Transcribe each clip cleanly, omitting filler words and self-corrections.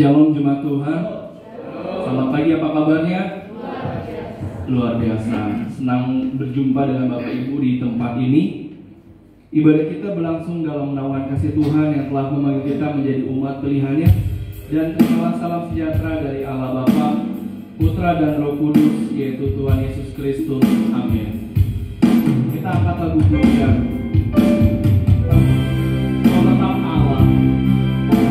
Shalom jemaat Tuhan. Selamat pagi, apa kabarnya? Luar biasa. Senang berjumpa dengan Bapak Ibu di tempat ini. Ibadah kita berlangsung dalam menawarkan kasih Tuhan yang telah memanggil kita menjadi umat pilihannya. Dan terimalah salam sejahtera dari Allah Bapa, Putra dan Roh Kudus, yaitu Tuhan Yesus Kristus. Amin. Kita angkat lagu pujian. Kau tetap Allah. Kau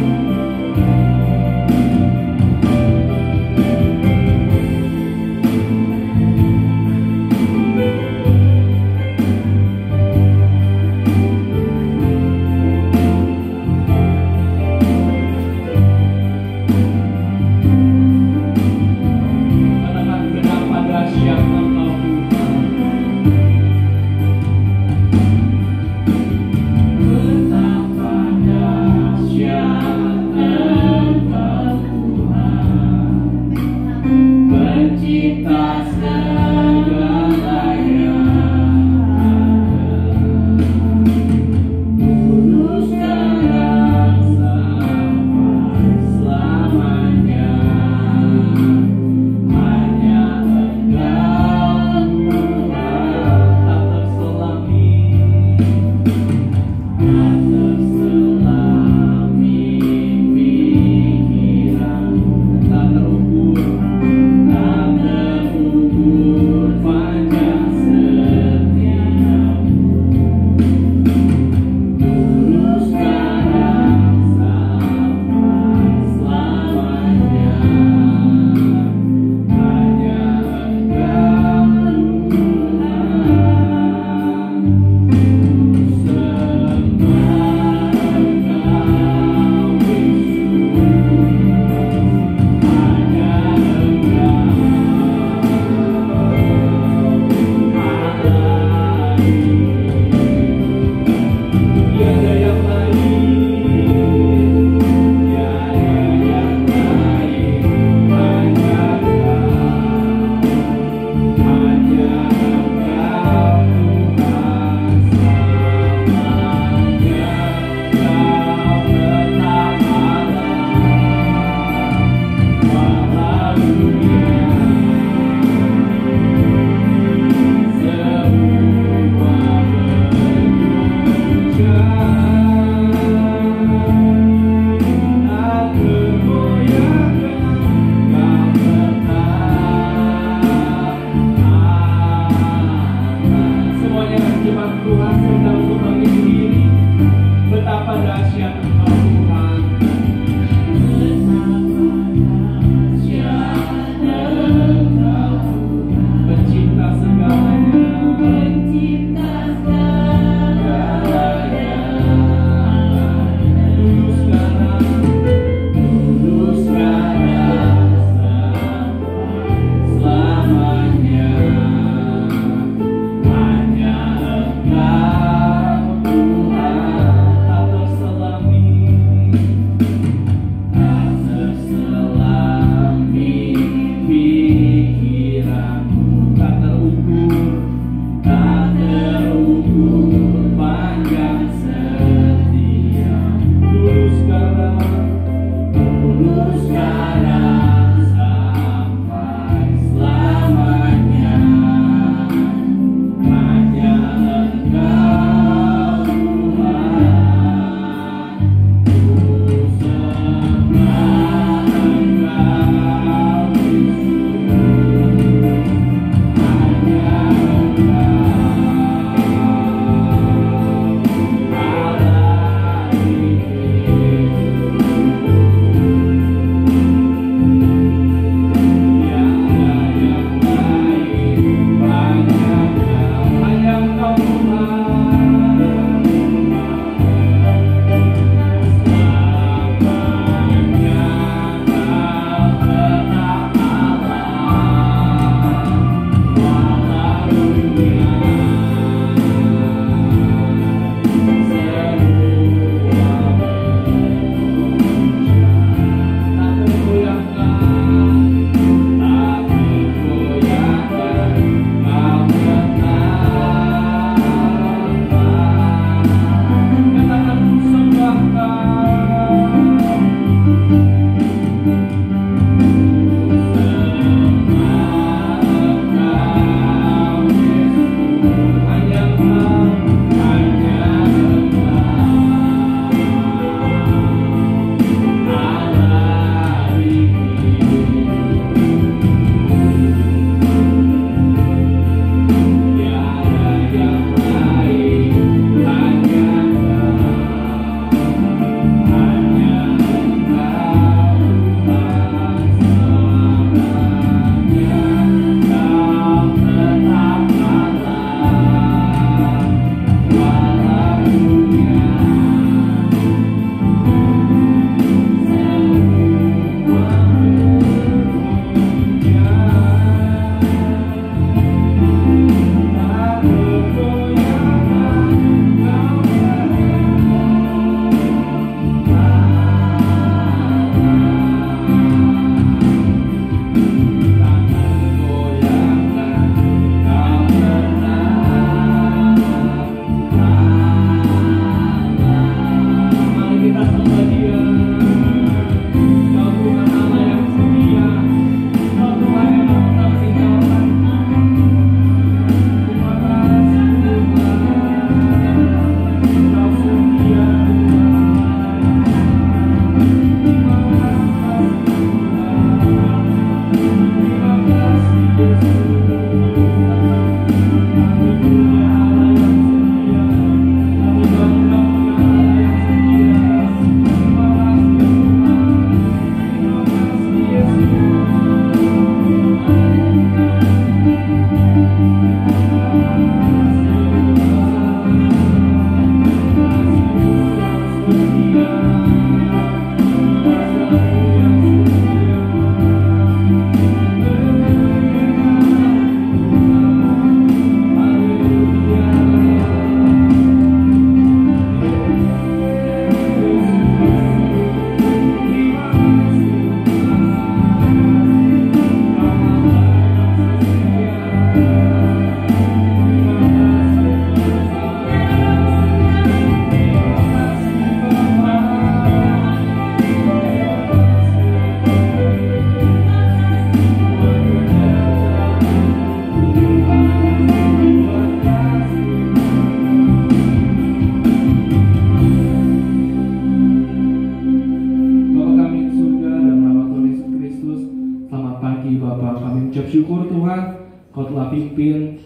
Bapak pimpin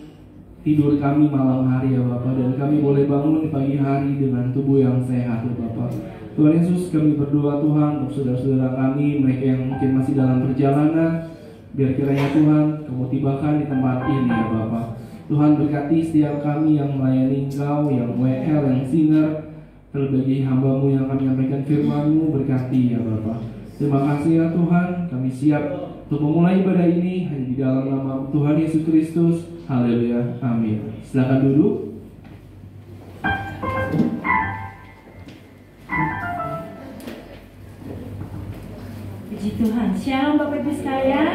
tidur kami malam hari ya Bapak, dan kami boleh bangun di pagi hari dengan tubuh yang sehat ya Bapak. Tuhan Yesus, kami berdoa Tuhan untuk saudara-saudara kami, mereka yang mungkin masih dalam perjalanan, biar kiranya Tuhan Kamu tibakan di tempat ini ya Bapak. Tuhan berkati setiap kami yang melayani Engkau, yang WL, yang singer, terlebih hamba-Mu yang akan menyampaikan firman-Mu, berkati ya Bapak. Terima kasih ya Tuhan, kami siap untuk memulai ibadah ini hanya di dalam nama Tuhan Yesus Kristus. Haleluya, amin. Silakan duduk. Puji Tuhan. Shalom Bapak Ibu sekalian.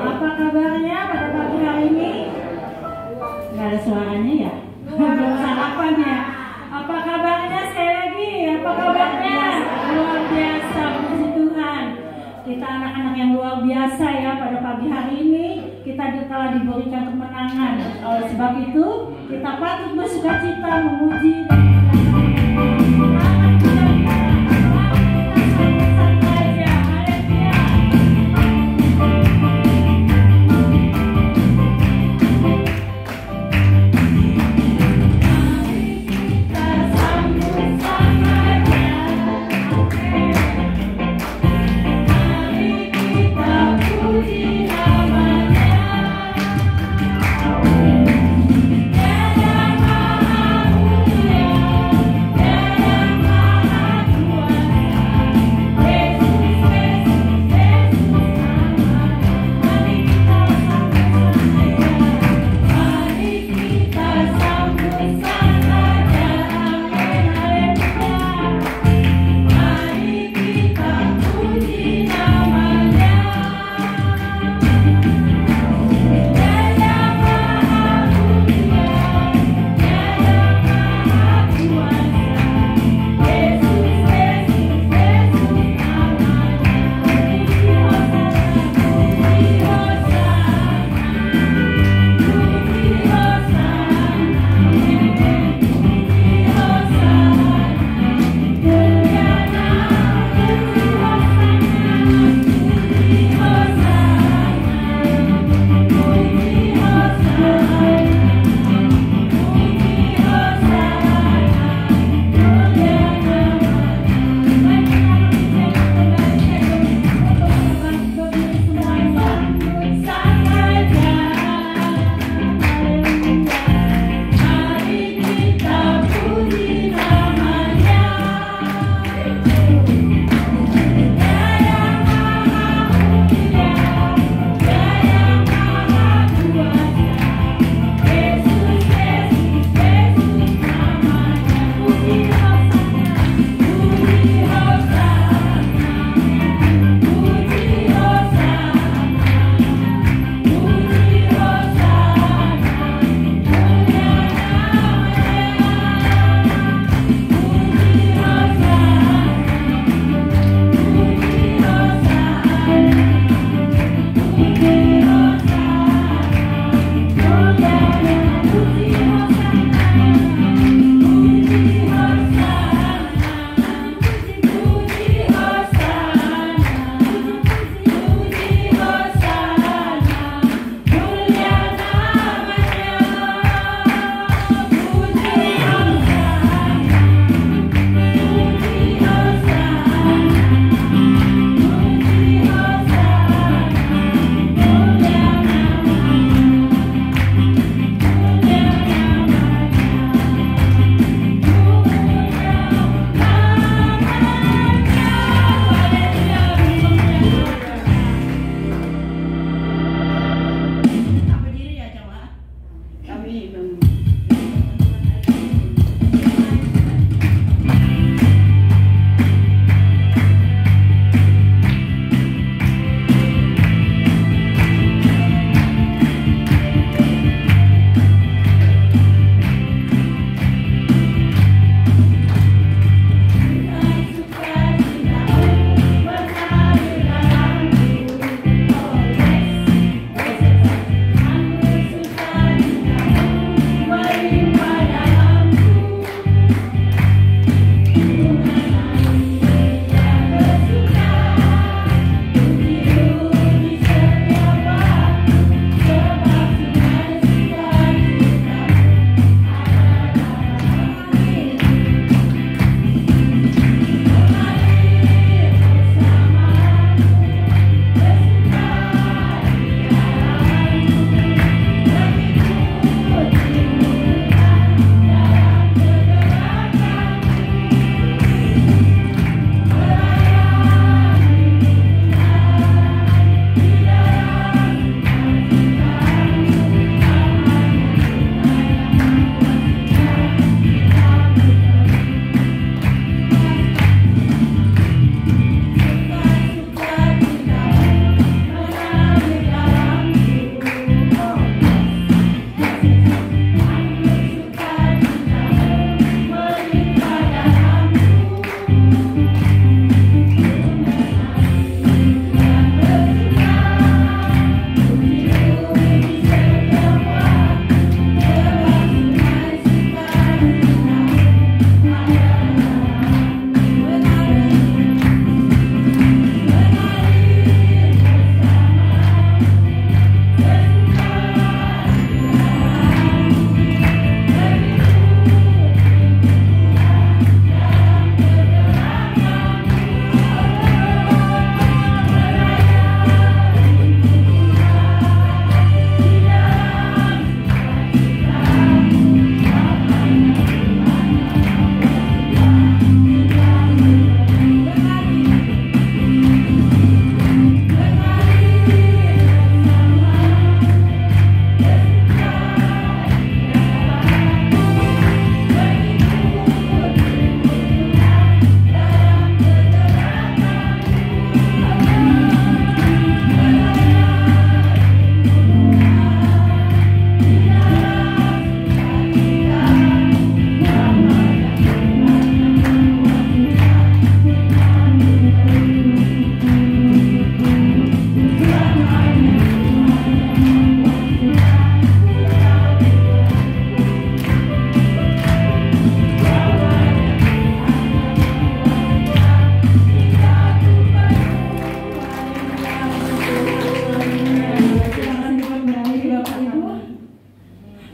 Apa kabarnya pada pagi hari ini? Gak ada suaranya ya? Belum sarapan ya? Apa kabarnya sekali lagi? Apa kabarnya? Luar biasa, puji Tuhan. Kita anak-anak yang luar biasa ya pada pagi hari ini. Kita telah diberikan kemenangan. Oleh sebab itu, kita patut bersukacita memuji dan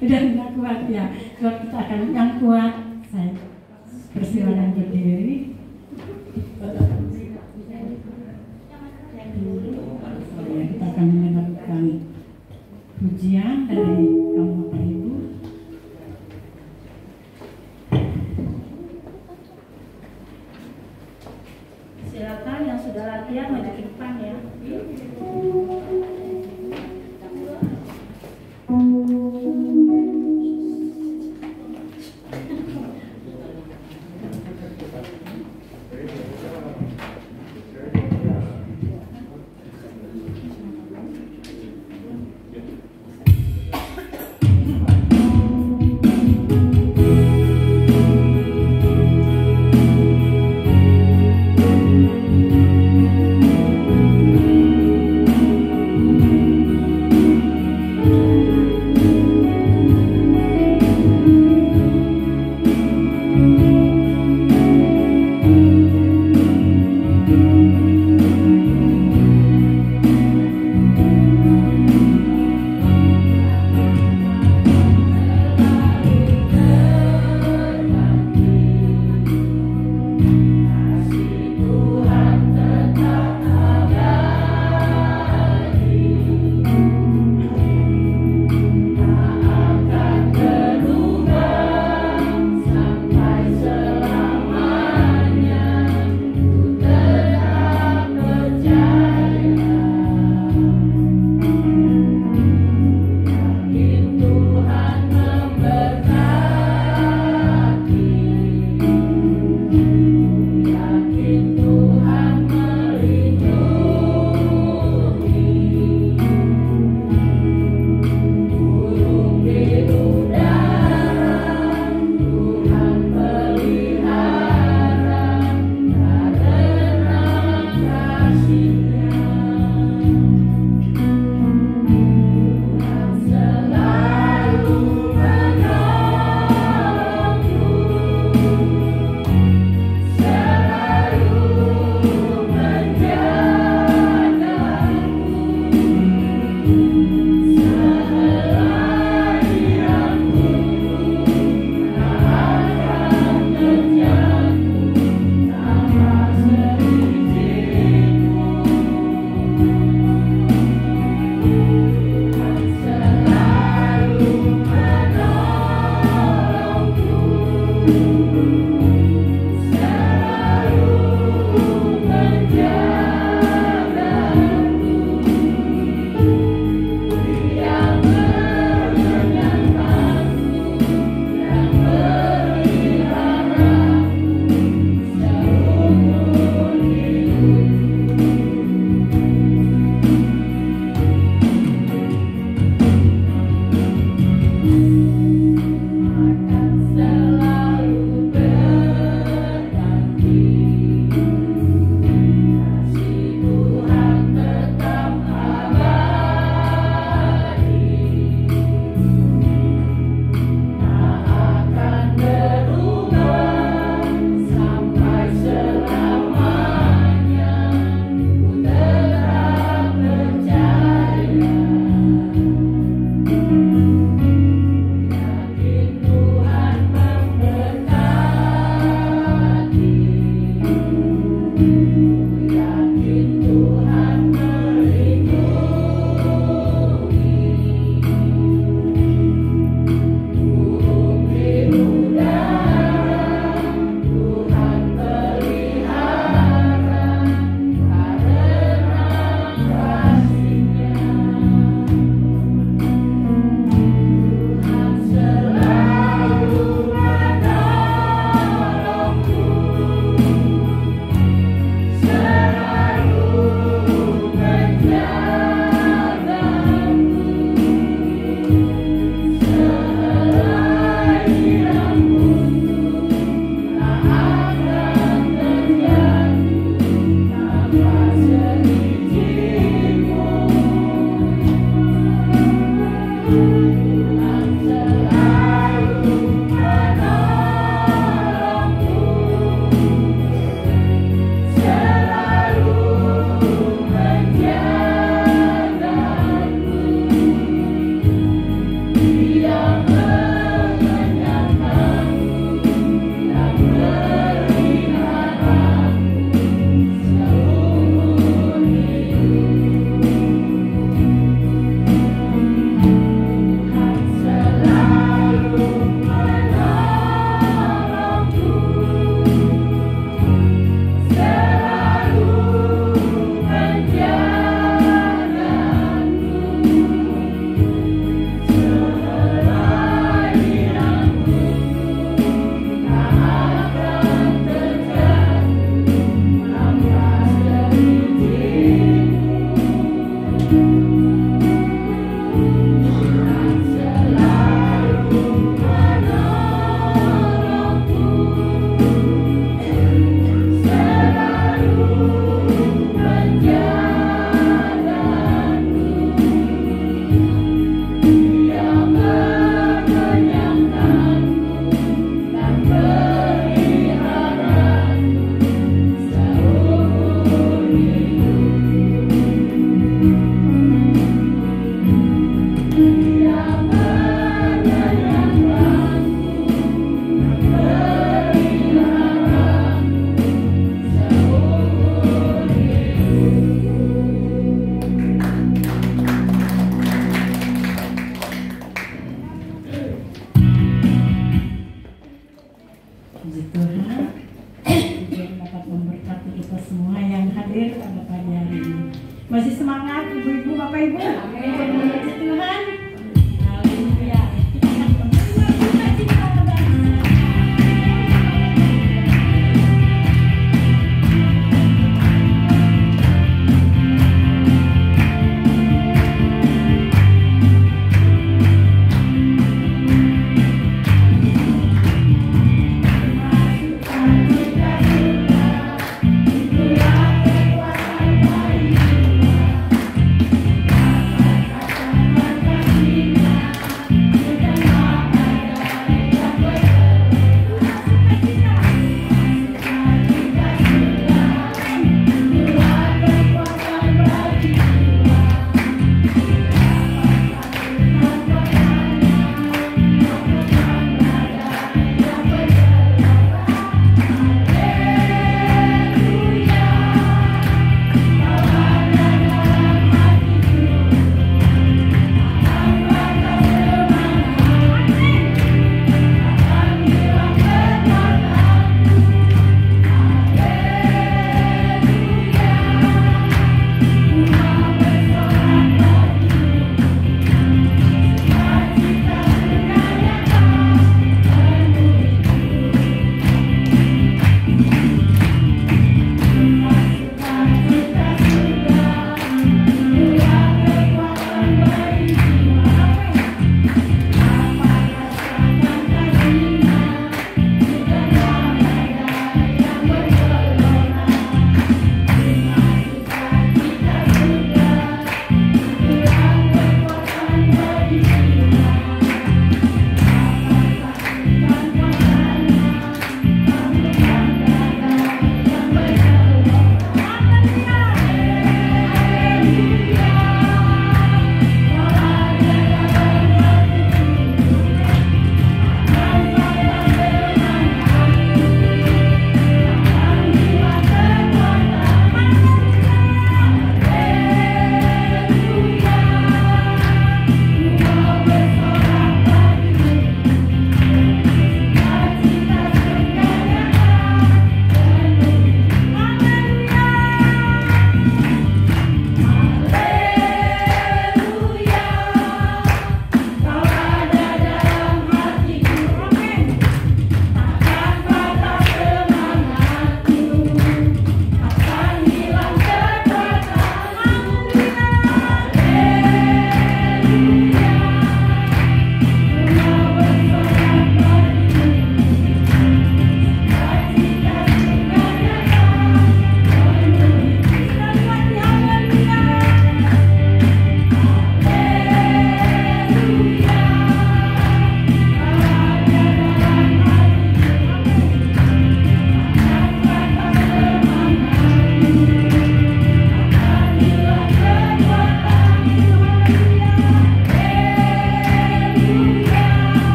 udah nggak kuat ya. Kalau kita akan yang kuat, saya persilakan berdiri. Kita akan mendengarkan pujian dari kaum Bapak Ibu. Silakan yang sudah latihan maju ke depan ya.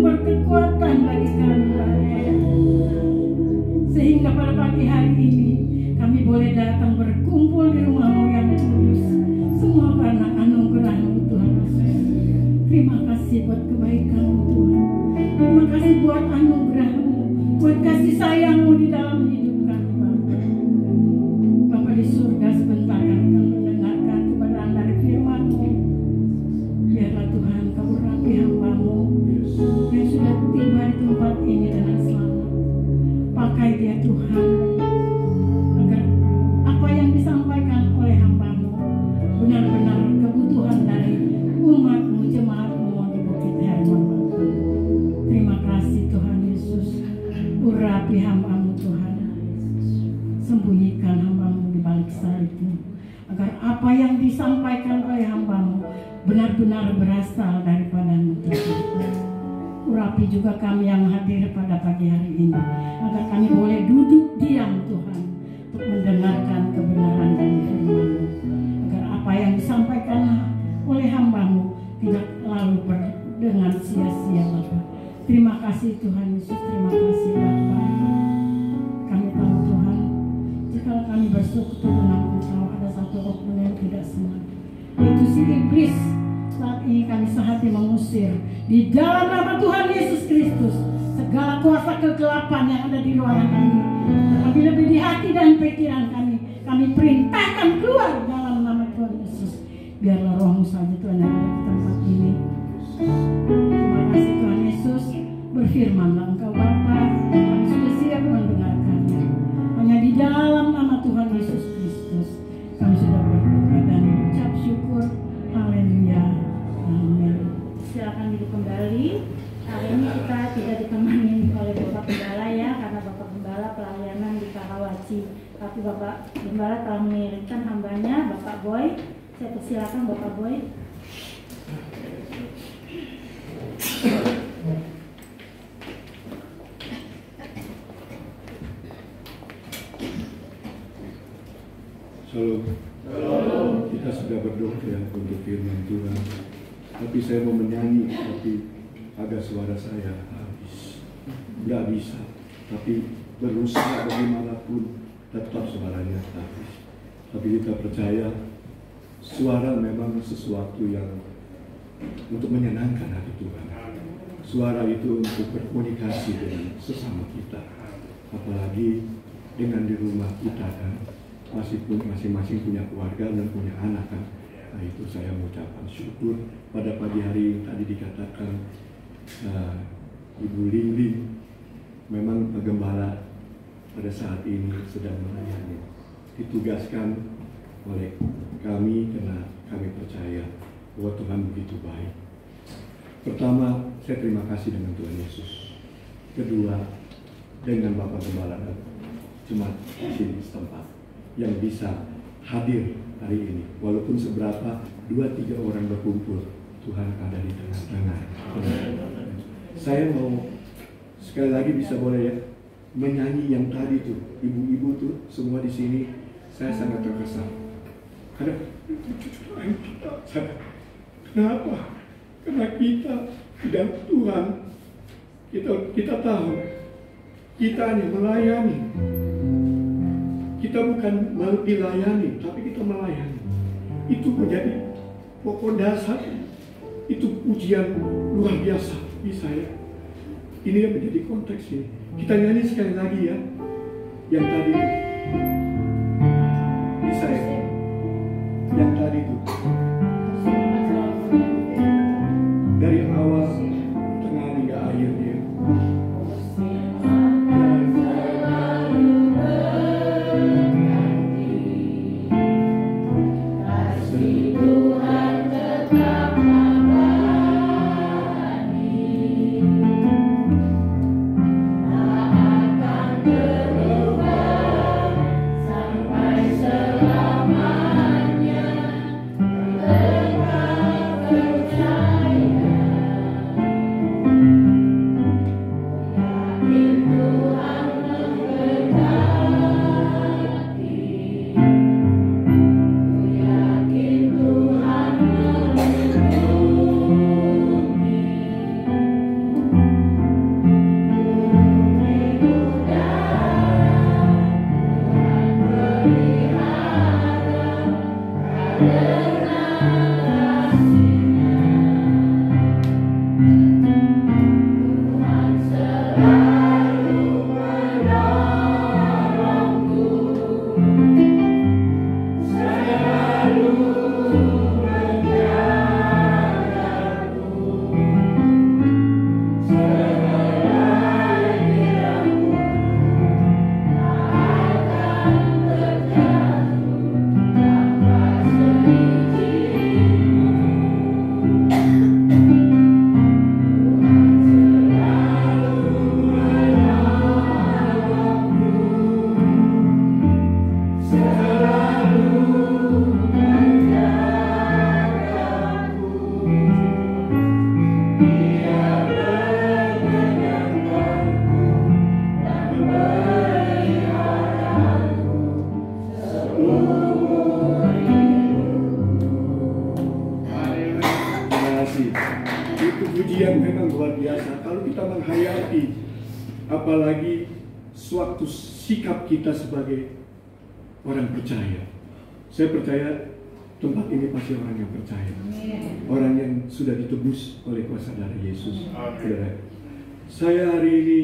sumber kekuatan bagi kami Bapa. Sehingga pada pagi hari ini kami boleh datang berkumpul di rumah-Mu yang kudus. Semua karena anugerah-Mu Tuhan Yesus. Terima kasih buat kebaikan-Mu Tuhan. Terima kasih buat anugerah-Mu, buat kasih sayang-Mu di dalam hidup kami Bapa. Bapa di surga, sebentar kami akan mendengarkan kebenaran dari firman-Mu. Biarlah Tuhan Kau urapi hamba-Mu yang sudah tiba di tempat ini dengan selamat. Pakai dia Tuhan, agar apa yang disampaikan oleh hamba-Mu benar-benar kebutuhan dari umat-Mu, jemaat-Mu di Bukit Hermon Bapa. Terima kasih Tuhan Yesus. Urapi hamba-Mu Tuhan. Sembunyikan hamba-Mu di balik salib-Mu, agar apa yang disampaikan oleh hamba-Mu benar-benar berasal daripada-Mu Tuhan. Urapi juga kami yang hadir pada pagi hari ini, agar kami boleh duduk diam Tuhan untuk mendengarkan kebenaran dari firman-Mu, agar apa yang disampaikan oleh hamba-Mu tidak lalu dengan sia-sia Bapa. Terima kasih Tuhan Yesus, terima kasih Bapa. Kami tahu Tuhan, jika kami bersekutu dengan Engkau, ada satu roh yang tidak senang, yaitu si iblis. Saat ini kami sehati mengusir di dalam nama Tuhan Yesus Kristus segala kuasa kegelapan yang ada di ruangan ini. Lebih-lebih di hati dan pikiran kami perintahkan keluar dalam nama Tuhan Yesus. Biarlah roh-Mu saja Tuhan yang ada di tempat ini. Terima kasih Tuhan Yesus. Berfirmanlah Engkau Bapa, kami sudah siap mendengarkannya. Hanya di dalam nama Tuhan Yesus Kristus kami sudah berdoa dan mengucap syukur. Haleluya. Amin. Silakan duduk kembali. Hari ini kita tidak ditemani oleh Bapak Gembala ya, karena Bapak Gembala pelayanan di Karawaci. Tapi Bapak Gembala telah mengirimkan hambanya, Bapak Boy. Saya persilakan Bapak Boy. Shalom. Kita sudah berdoa ya untuk firman Tuhan. Tapi saya mau menyanyi, tapi agak suara saya habis. Nggak bisa. Tapi berusaha bagaimanapun tetap suaranya habis. Tapi kita percaya suara memang sesuatu yang untuk menyenangkan hati Tuhan. Suara itu untuk berkomunikasi dengan sesama kita. Apalagi dengan di rumah kita kan. Masing-masing punya keluarga dan punya anak kan. Nah itu saya mengucapkan syukur pada pagi hari tadi dikatakan Ibu Lingling memang Gembala pada saat ini sedang melayani, ditugaskan oleh kami karena kami percaya bahwa Tuhan begitu baik. Pertama, saya terima kasih dengan Tuhan Yesus. Kedua, dengan Bapak Gembala dan jemaat di sini setempat yang bisa hadir hari ini. Walaupun seberapa 2-3 orang berkumpul, Tuhan ada di tengah-tengah. Saya mau sekali lagi bisa boleh ya menyanyi yang tadi tuh, ibu-ibu tuh semua di sini, saya sangat terkesan. Karena kenapa? Karena kita dan Tuhan, kita tahu kita hanya melayani. Kita bukan dilayani, tapi kita melayani. Itu menjadi pokok dasar. Itu ujian luar biasa bagi saya. Ini yang menjadi konteks ini. Kita nyanyi sekali lagi ya. Yang tadi itu. Bisa ya? Yang tadi itu. Dari awal, tengah hingga akhirnya. biasa kalau kita menghayati, apalagi suatu sikap kita sebagai orang percaya. Saya percaya tempat ini pasti orang yang percaya, orang yang sudah ditebus oleh kuasa darah Yesus. Saya hari ini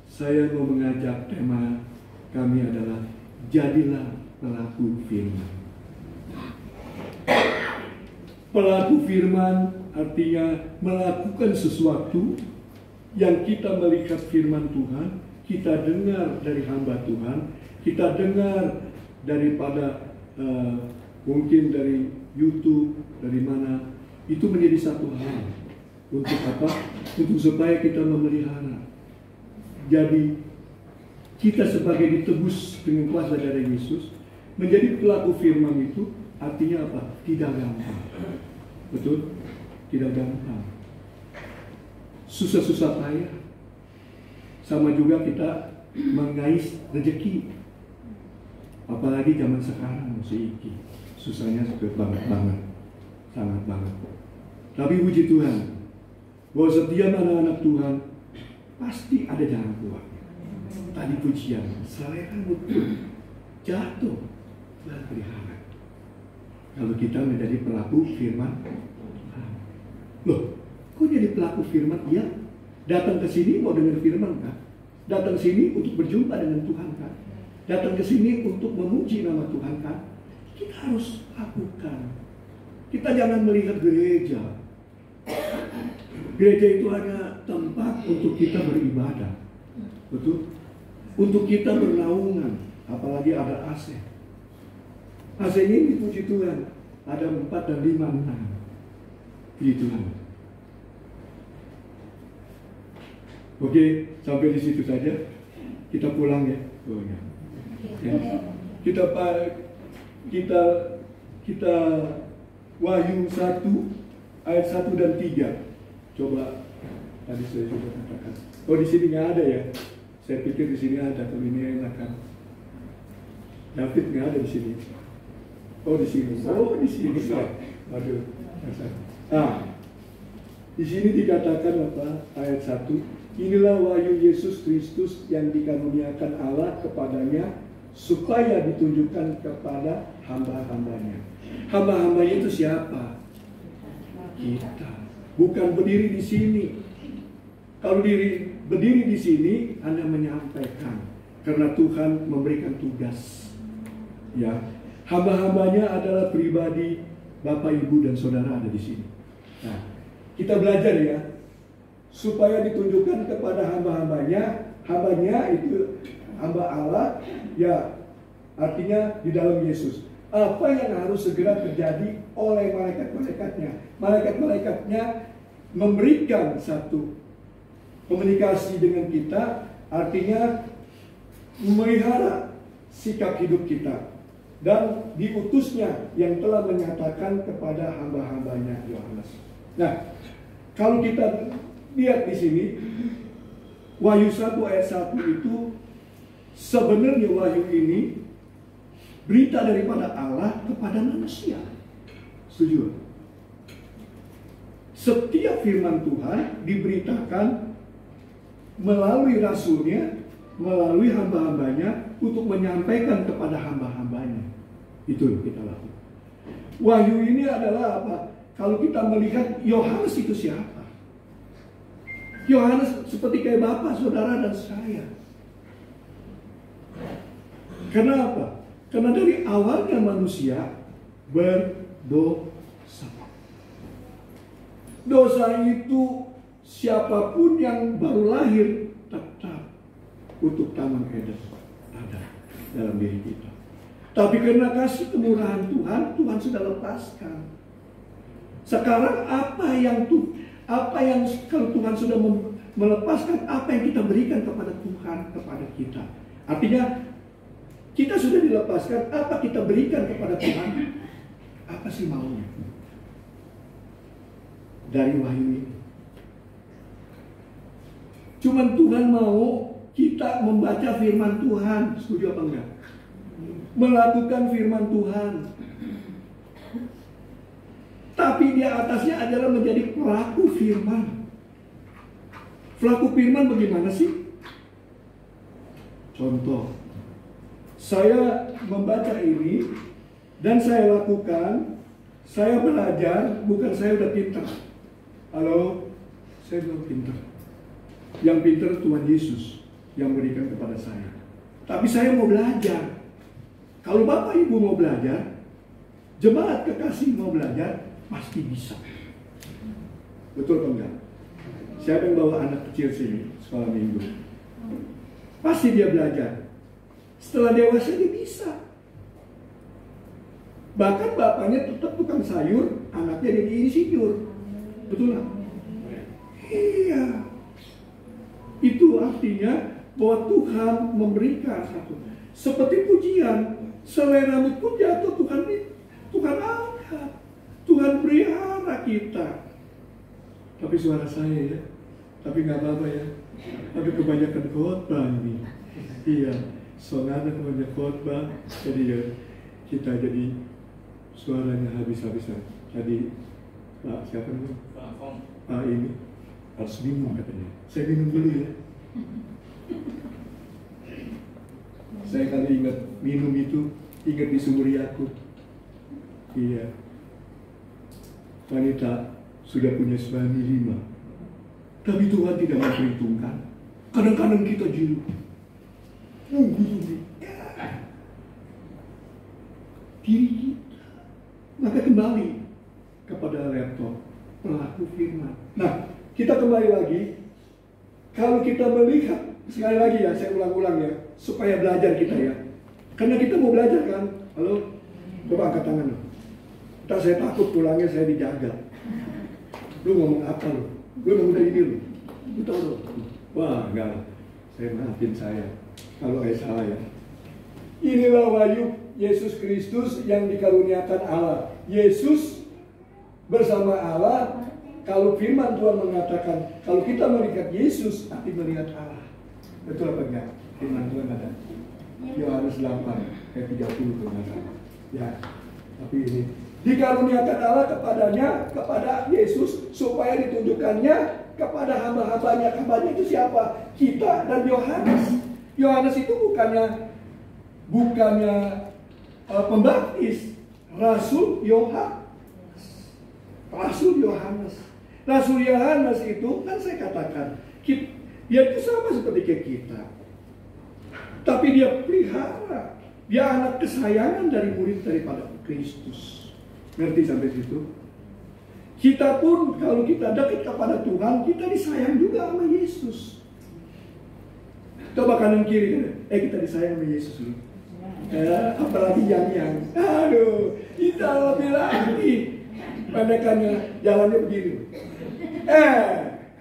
saya mau mengajak, tema kami adalah jadilah pelaku firman. Pelaku firman artinya melakukan sesuatu yang kita melihat firman Tuhan, kita dengar dari hamba Tuhan, kita dengar daripada mungkin dari YouTube, dari mana, itu menjadi satu hal. Untuk apa? Untuk supaya kita memelihara. Jadi kita sebagai ditebus dengan kuasa darah Yesus, menjadi pelaku firman itu artinya apa? Tidak gampang. Betul? Tidak gampang. Susah-susah payah. Sama juga kita mengais rezeki. Apalagi zaman sekarang iki. Susahnya banget. Sangat banget. Tapi puji Tuhan, bahwa setiap anak-anak Tuhan pasti ada jalan keluar. Tadi pujian, selera betul, jatuh berpelihara. Kalau kita menjadi pelaku firman, loh, kok jadi pelaku firman? Iya, datang ke sini mau dengar firman kan? Datang sini untuk berjumpa dengan Tuhan kan? Datang ke sini untuk memuji nama Tuhan kan? Kita harus lakukan. Kita jangan melihat gereja. Gereja itu hanya tempat untuk kita beribadah, betul? Untuk kita bernaungan, apalagi ada AC. AC ini puji Tuhan, ada 4 dan 5 enam. Puji Tuhan. Oke, sampai di situ saja. Kita pulang ya. Oh ya. Kita Wahyu 1 ayat 1 dan 3. Coba tadi saya coba katakan. Oh, di sini nggak ada ya? Saya pikir di sini ada. Kalau ini enak kan? David nggak ada di sini. Oh, di sini. Oh, di sini. Aduh. Di sini dikatakan apa? Ayat 1. Inilah wahyu Yesus Kristus yang dikaruniakan Allah kepadanya supaya ditunjukkan kepada hamba-hambanya. Hamba-hambanya itu siapa? Kita. Bukan berdiri di sini. Kalau berdiri di sini, Anda menyampaikan karena Tuhan memberikan tugas. Ya, hamba-hambanya adalah pribadi Bapak, Ibu, dan Saudara ada di sini. Nah, kita belajar ya, supaya ditunjukkan kepada hamba-hambanya. Hambanya itu hamba Allah, ya artinya di dalam Yesus. Apa yang harus segera terjadi oleh malaikat-malaikatnya? Malaikat-malaikatnya memberikan satu komunikasi dengan kita, artinya memelihara sikap hidup kita. Dan diutusnya yang telah menyatakan kepada hamba-hambanya Yohanes. Nah, kalau kita lihat di sini, Wahyu 1 ayat 1 itu sebenarnya wahyu ini berita daripada Allah kepada manusia. Setuju? Setiap firman Tuhan diberitakan melalui rasulnya, melalui hamba-hambanya untuk menyampaikan kepada hamba-hambanya. Itu yang kita lakukan. Wahyu ini adalah apa? Kalau kita melihat Yohanes itu siapa? Yohanes seperti kayak bapak, saudara, dan saya. Kenapa? Karena dari awalnya manusia berdosa. Dosa itu siapapun yang baru lahir tetap untuk taman Eden ada dalam diri kita. Tapi karena kasih kemurahan Tuhan, Tuhan sudah lepaskan. Sekarang apa yang kalau Tuhan sudah melepaskan, apa yang kita berikan kepada Tuhan, kepada kita. Artinya kita sudah dilepaskan, apa kita berikan kepada Tuhan? Apa sih maunya? Dari wahyu ini. Cuman Tuhan mau kita membaca firman Tuhan. Setuju apa enggak? Melakukan firman Tuhan. Tapi di atasnya adalah menjadi pelaku firman. Pelaku firman bagaimana sih? Contoh, saya membaca ini dan saya lakukan, saya belajar, bukan saya udah pintar. Halo, saya belum pintar. Yang pintar Tuhan Yesus yang berikan kepada saya. Tapi saya mau belajar. Kalau Bapak Ibu mau belajar, jemaat kekasih mau belajar, pasti bisa. Betul atau enggak? Siapa yang bawa anak kecil sini sekolah minggu? Pasti dia belajar. Setelah dewasa dia bisa. Bahkan bapaknya tetap tukang sayur, anaknya jadi insinyur. Betul nggak? Iya. Itu artinya bahwa Tuhan memberikan satu. Seperti pujian, selai rambut pun jatuh Tuhan angkat. Tuhan pelihara kita. Tapi suara saya ya, tapi nggak apa-apa ya. Tapi kebanyakan khotbah ini. Iya, soalnya kebanyakan khotbah, jadi ya kita jadi suaranya habis-habisan. Jadi Pak siapa namanya? Pak ini harus minum katanya. Saya minum dulu ya. Saya kalau ingat minum itu ingat di sumur Yakub. Iya. Wanita sudah punya suami 5. Tapi Tuhan tidak memperhitungkan. Kadang-kadang kita jiru. Diri kita. Maka kembali kepada laptop pelaku firman. Nah, kita kembali lagi. Kalau kita melihat, sekali lagi ya, saya ulang-ulang ya, supaya belajar kita ya. Karena kita mau belajar kan. Halo? Coba angkat tangan loh. Entah saya takut pulangnya saya dijaga. Lu ngomong apa lu? Lu ngomong udah ini lu. Lu tahu lu? Wah, enggak. Saya maafin saya. Kalau saya salah ya. Inilah wahyu Yesus Kristus yang dikaruniakan Allah. Yesus bersama Allah. Kalau firman Tuhan mengatakan, kalau kita melihat Yesus, arti melihat Allah. Betul apa enggak? Firman Tuhan ada. Yohanes 8 ayat 30 ternyata. Ya, tapi ini dikaruniakan Allah kepadanya, kepada Yesus, supaya ditunjukkannya kepada hamba-hambanya. Hambanya itu siapa? Kita dan Yohanes. Yohanes itu bukannya pembaptis, Rasul Yohanes. Rasul Yohanes. Rasul Yohanes itu kan saya katakan, dia itu sama seperti kayak kita. Tapi dia pelihara. Dia anak kesayangan dari murid daripada Kristus. Ngerti sampai situ? Kita pun kalau kita dekat kepada Tuhan, kita disayang juga sama Yesus. Coba kanan kiri, kita disayang sama Yesus loh. Apalagi yang aduh, kita lebih lagi. Pendekannya jalannya begini.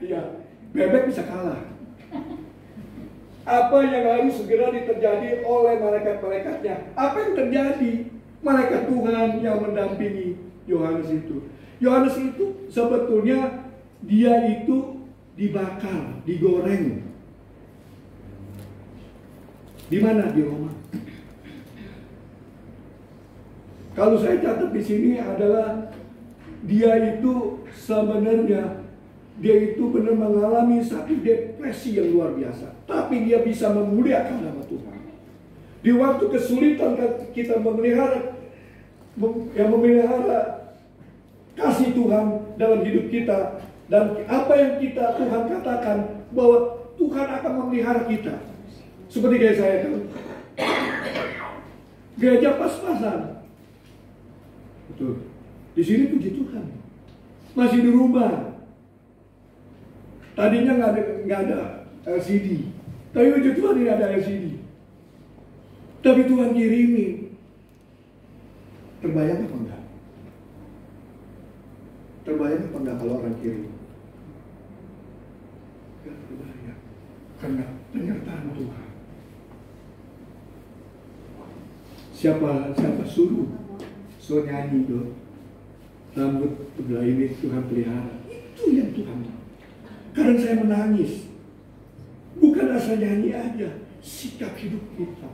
Iya, bebek bisa kalah. Apa yang harus segera terjadi oleh malaikat-malaikatnya? Apa yang terjadi? Malaikat Tuhan yang mendampingi Yohanes itu. Yohanes itu sebetulnya dia itu dibakar, digoreng. Di mana? Di Roma. Kalau saya catat di sini adalah dia itu sebenarnya benar mengalami satu depresi yang luar biasa. Tapi dia bisa memuliakan nama Tuhan. Di waktu kesulitan kita memelihara kasih Tuhan dalam hidup kita, dan apa yang Tuhan katakan bahwa Tuhan akan memelihara kita. Seperti kayak saya kan, gereja pas-pasan. Betul. Di sini puji Tuhan. Masih di rumah. Tadinya nggak ada LCD, tapi puji Tuhan ini ada LCD. Tapi Tuhan kirimi. Terbayang apa enggak? Terbayang apa enggak kalau orang kirim? Enggak terbayang. Karena penyertaan Tuhan. Siapa suruh nyanyi itu? Rambut sebelah ini Tuhan pelihara. Itu yang Tuhan. Kadang saya menangis. Bukan asal nyanyi aja, sikap hidup kita.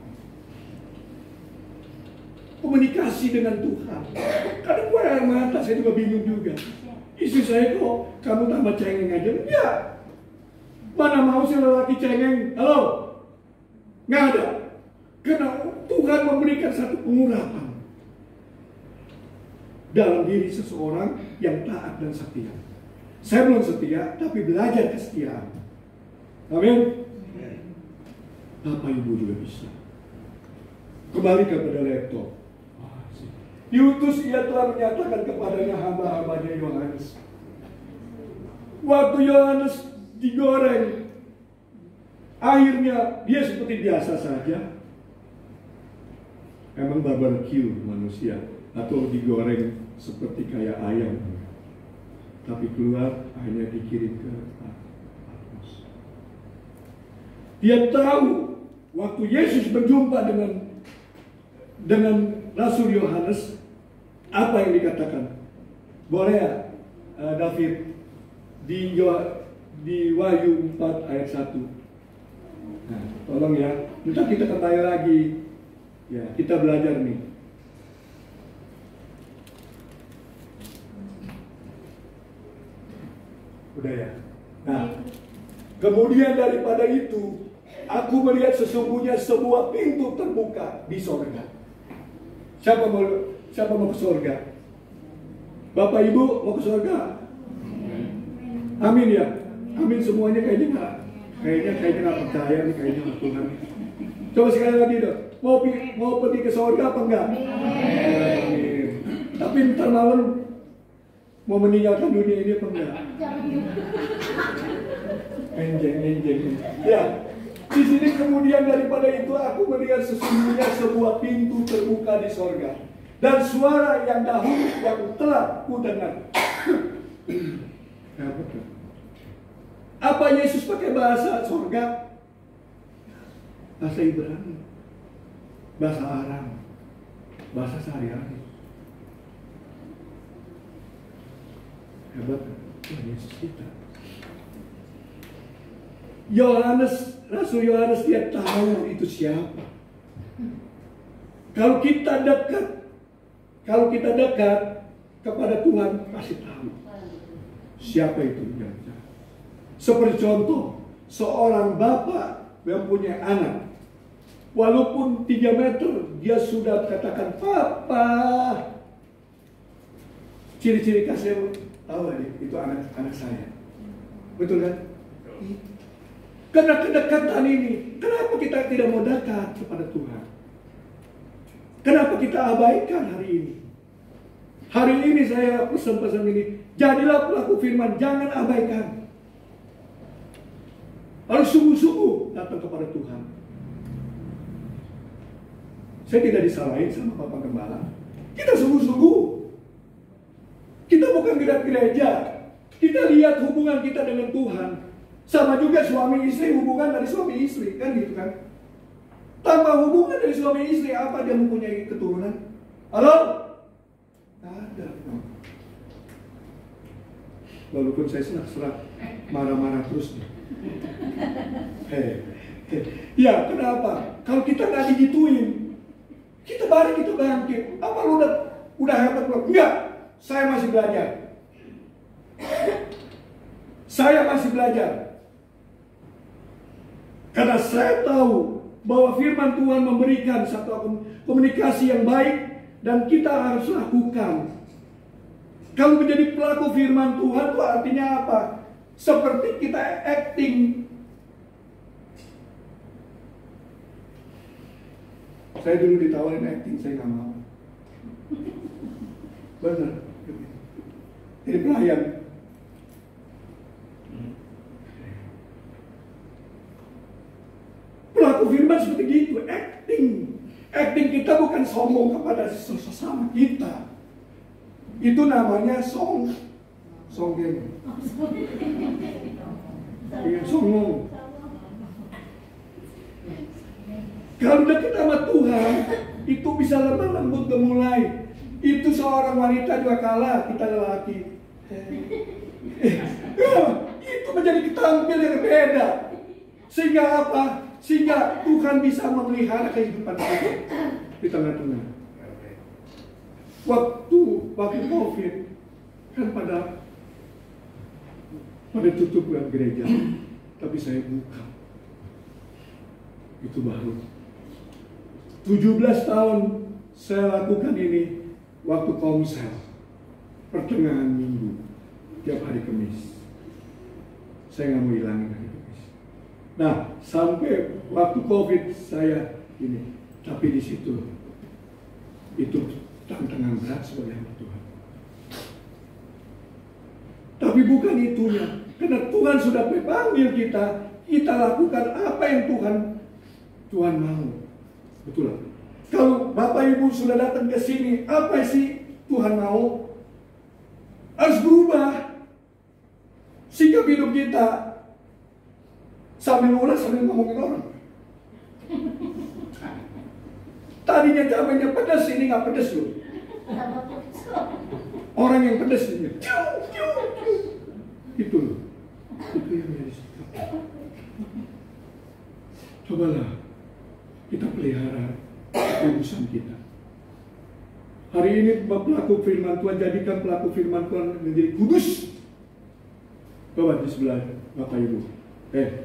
Komunikasi dengan Tuhan. Kadang gue air mata, saya juga bingung juga. Istri saya kok, kamu tambah cengeng aja. Enggak. Mana mau si lelaki cengeng? Halo? Nggak ada. Karena Tuhan memberikan satu pengurapan dalam diri seseorang yang taat dan setia. Saya belum setia, tapi belajar kesetiaan. Amin. Bapak Ibu juga bisa. Kembali kepada laptop. Diutus ia telah menyatakan kepadanya hamba-hambanya Yohanes. Waktu Yohanes digoreng, akhirnya dia seperti biasa saja. Emang barbecue manusia atau digoreng seperti kayak ayam. Tapi keluar akhirnya dikirim ke Patmos. Dia tahu waktu Yesus berjumpa dengan Rasul Yohanes, apa yang dikatakan? Boleh ya, David, di Wahyu 4 ayat 1. Nah, tolong ya, kita kembali lagi. Ya, kita belajar nih. Udah ya. Nah, kemudian daripada itu, aku melihat sesungguhnya sebuah pintu terbuka di sorga. Siapa mau ke sorga? Bapak Ibu mau ke sorga? Amin ya. Amin semuanya kayaknya nggak percaya nih kayaknya Tuhan. Coba sekali lagi dong. Mau pergi ke sorga apa enggak? Amin. Tapi ntar malam mau meninggalkan dunia ini apa enggak? Enjeng. Ya. Di sini kemudian daripada itu aku melihat sesungguhnya sebuah pintu terbuka di sorga. Dan suara yang dahulu yang telah kudengar. Apa Yesus pakai bahasa sorga? Bahasa Ibrani, bahasa Aram, bahasa sehari-hari. Hebat Tuhan Yesus kita. Rasul Yohanes dia tahu itu siapa. Kalau kita dekat kepada Tuhan pasti tahu siapa itu yang. Seperti contoh, seorang bapak yang punya anak, walaupun 3 meter, dia sudah katakan, Papa. Ciri-ciri kasih tahu itu anak saya. Betul kan? Karena kedekatan ini, kenapa kita tidak mau dekat kepada Tuhan? Kenapa kita abaikan hari ini? Hari ini saya pesan-pesan ini, jadilah pelaku firman, jangan abaikan. Harus sungguh-sungguh datang kepada Tuhan. Saya tidak disalahin sama Bapak Gembala. Kita sungguh-sungguh. Kita bukan gereja. Kita lihat hubungan kita dengan Tuhan. Sama juga suami istri, hubungan dari suami istri. Kan gitu kan. Tanpa hubungan dari suami istri, apa dia mempunyai keturunan? Halo? Tidak ada. Walaupun saya serak-serak, marah-marah terus nih. Ya kenapa? Kalau kita nggak digituin, kita bangkit. Apa lu udah hebat belum? Enggak, saya masih belajar. Karena saya tahu bahwa firman Tuhan memberikan satu komunikasi yang baik dan kita harus lakukan. Kalau menjadi pelaku firman Tuhan itu artinya apa? Seperti kita acting. Saya dulu ditawarin acting, saya nggak mau. Benar. Jadi pelayan. Pelaku firman seperti gitu, acting. Acting kita bukan sombong kepada sesama kita. Itu namanya sombong. Iya, sombong. Kalau dekat sama Tuhan, itu bisa lemah lembut gemulai. Itu seorang wanita juga kalah, kita lelaki. Itu menjadi ketampil yang berbeda. Sehingga apa? Sehingga Tuhan bisa memelihara kehidupan kita di tengah-tengah. Waktu COVID kan pada tutup gereja. tapi saya buka. Itu baru. 17 tahun saya lakukan ini waktu komsel, pertengahan minggu, tiap hari Kamis. Saya nggak mau hilangin hari Kamis. Nah, sampai waktu COVID saya ini, tapi di situ itu tantangan berat sebagai hamba Tuhan. Tapi bukan itunya, karena Tuhan sudah panggil kita, kita lakukan apa yang Tuhan mau. Betul lah. Kalau Bapak Ibu sudah datang ke sini, apa sih Tuhan mau? Harus berubah sikap hidup kita. Sambil ulas, sambil ngomongin orang. Tadinya cabainya pedas, ini nggak pedas loh. Orang yang pedas ini, itu loh. Itu yang menjadi sikap. Cobalah kita pelihara kekudusan kita. Hari ini pelaku firman Tuhan, jadikan pelaku firman Tuhan menjadi kudus. Coba di sebelah Bapak Ibu,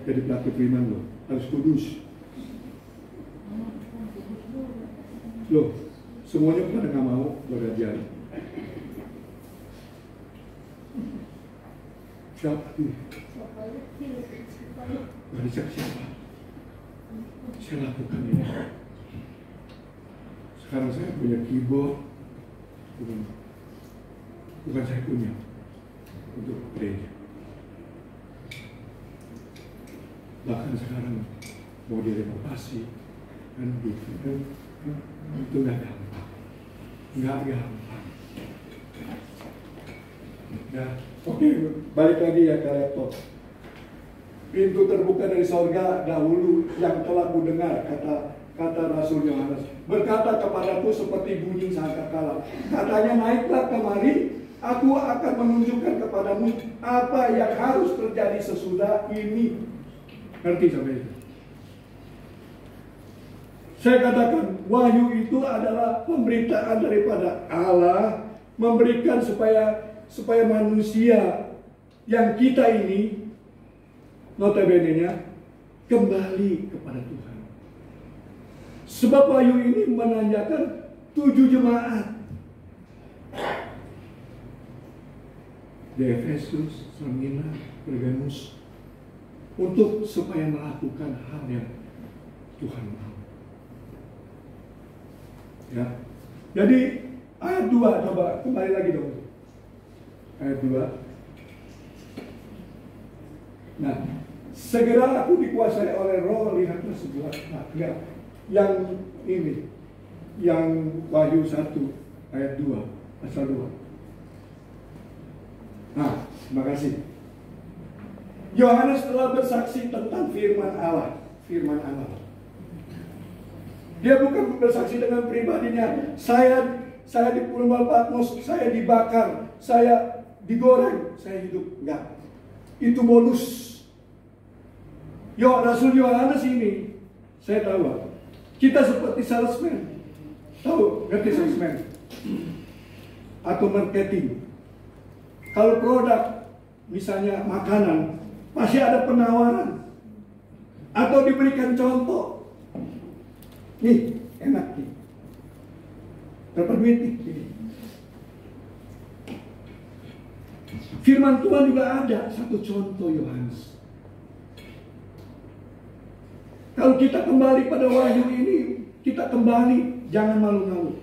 jadi pelaku firman lo harus kudus. Loh, semuanya pada nggak mau belajar. Siapa? Belajar siapa? Saya lakukan ini. Sekarang saya punya keyboard, bukan saya punya untuk gereja. Bahkan sekarang mau direnovasi, kan gitu. Itu nggak gampang. Nah, oke, balik lagi ya ke laptop. Pintu terbuka dari sorga dahulu yang telah kudengar, kata Rasul Yohanes, berkata kepadaku seperti bunyi sangkakala. Katanya, naiklah kemari, aku akan menunjukkan kepadamu apa yang harus terjadi sesudah ini. Ngerti sampai itu? Saya katakan, wahyu itu adalah pemberitaan daripada Allah, memberikan supaya manusia yang kita ini, notabene-nya, kembali kepada Tuhan. Sebab wahyu ini menanyakan 7 jemaat. Di Efesus, Smyrna, Pergamus, untuk supaya melakukan hal yang Tuhan mau. Ya. Jadi ayat 2, coba kembali lagi dong. Ayat 2. Nah, segera aku dikuasai oleh Roh, lihatlah sebelah. Nah, enggak. Yang ini, yang Wahyu 1 ayat 2, pasal 2. Nah, terima kasih. Yohanes telah bersaksi tentang firman Allah. Firman Allah. Dia bukan bersaksi dengan pribadinya. Saya di Pulau Patmos, saya dibakar, saya digoreng, saya hidup. Enggak. Itu bonus. Rasul Yohanes ini, saya tahu. Kita seperti salesman. Tahu, ngerti salesman? Atau marketing. Kalau produk, misalnya makanan, pasti ada penawaran. Atau diberikan contoh. Nih, enak nih. Berapa duit nih? Firman Tuhan juga ada satu contoh Yohanes. Kalau kita kembali pada wahyu ini, kita kembali, jangan malu-malu.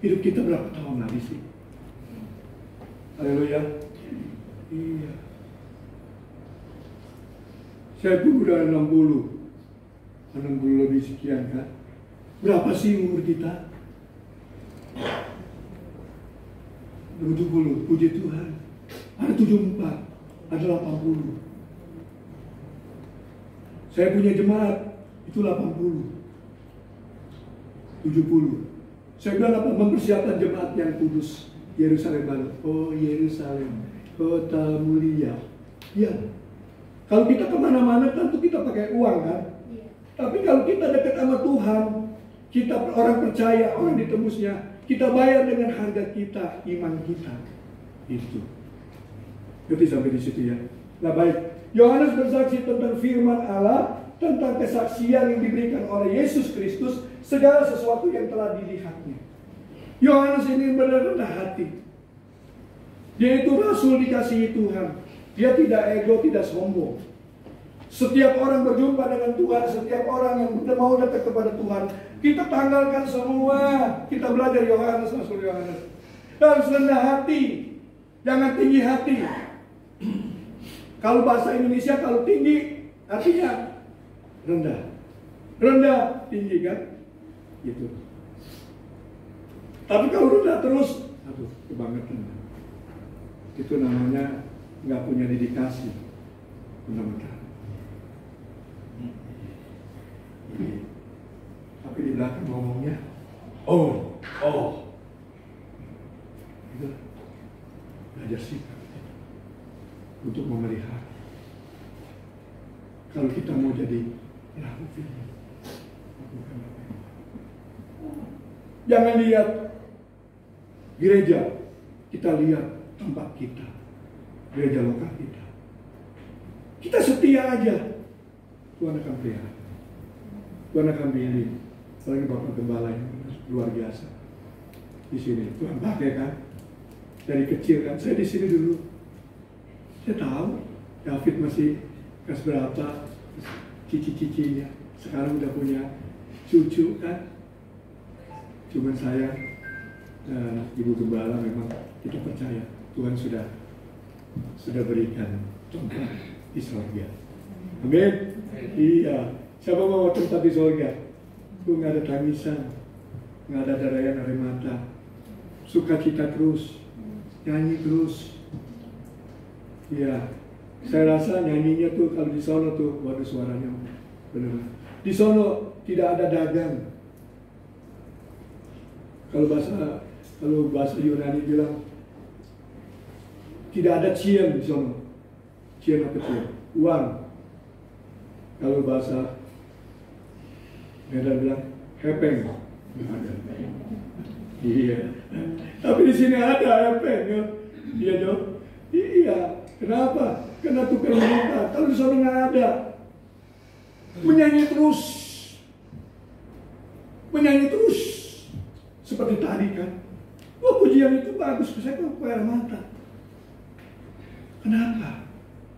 Hidup kita berapa tahun lagi sih? Haleluya. Iya. Saya pun udah 60 lebih sekian kan. Berapa sih umur kita? 70, puji Tuhan. Ada 74, ada 80. Saya punya jemaat, itu 80, 70. Saya bilang apa? Mempersiapkan jemaat yang kudus. Yerusalem baru. Oh Yerusalem, kota mulia. Ya. Kalau kita kemana-mana tentu kita pakai uang kan. Tapi kalau kita dekat sama Tuhan, kita orang percaya, orang ditembusnya, kita bayar dengan harga kita, iman kita. Itu. Ngerti sampai di situ ya? Nah baik, Yohanes bersaksi tentang firman Allah, tentang kesaksian yang diberikan oleh Yesus Kristus, segala sesuatu yang telah dilihatnya. Yohanes ini benar-benar hati. Dia itu rasul dikasihi Tuhan. Dia tidak ego, tidak sombong. Setiap orang berjumpa dengan Tuhan, setiap orang yang mau datang kepada Tuhan, kita tanggalkan semua. Kita belajar Yohanes, Rasul Yohanes. Harus rendah hati, jangan tinggi hati. Kalau bahasa Indonesia, kalau tinggi artinya rendah. Rendah, tinggi kan? Gitu. Tapi kalau rendah terus, aduh, kebangetan. Itu namanya nggak punya dedikasi. Benar-benar. Tapi di belakang ngomongnya, oh. Itu belajar sikap untuk memelihara. Kalau kita mau jadi pelaku firman, jangan lihat gereja, kita lihat tempat kita, gereja lokal kita. Kita setia aja, Tuhan akan pelihara. Tuhan akan pilih. Apalagi Bapak Gembala yang luar biasa di sini. Tuhan pakai kan, dari kecil kan. Saya di sini dulu, saya tahu David masih kelas berapa, cici-cicinya. Sekarang udah punya cucu kan. Cuman saya, Ibu Gembala memang kita percaya Tuhan sudah berikan tempat di surga. Amin. Iya. Siapa mau tempat di surga? Itu nggak ada tangisan, nggak ada darayan air mata, sukacita terus, nyanyi terus. Iya. Saya rasa nyanyinya tuh kalau di sono tuh, waduh suaranya benar. Di sono tidak ada dagang. Kalau bahasa Yunani bilang tidak ada cien di sono. Cien apa cien? Uang. Kalau bahasa Medan bilang hepeng. Iya. Tapi di sini ada hepeng ya. Iya dong. Iya. Kenapa? Karena tukar muka. Kalau di sana nggak ada. Menyanyi terus. Seperti tadi kan. Wah, pujian itu bagus. Saya kok air mata. Kenapa?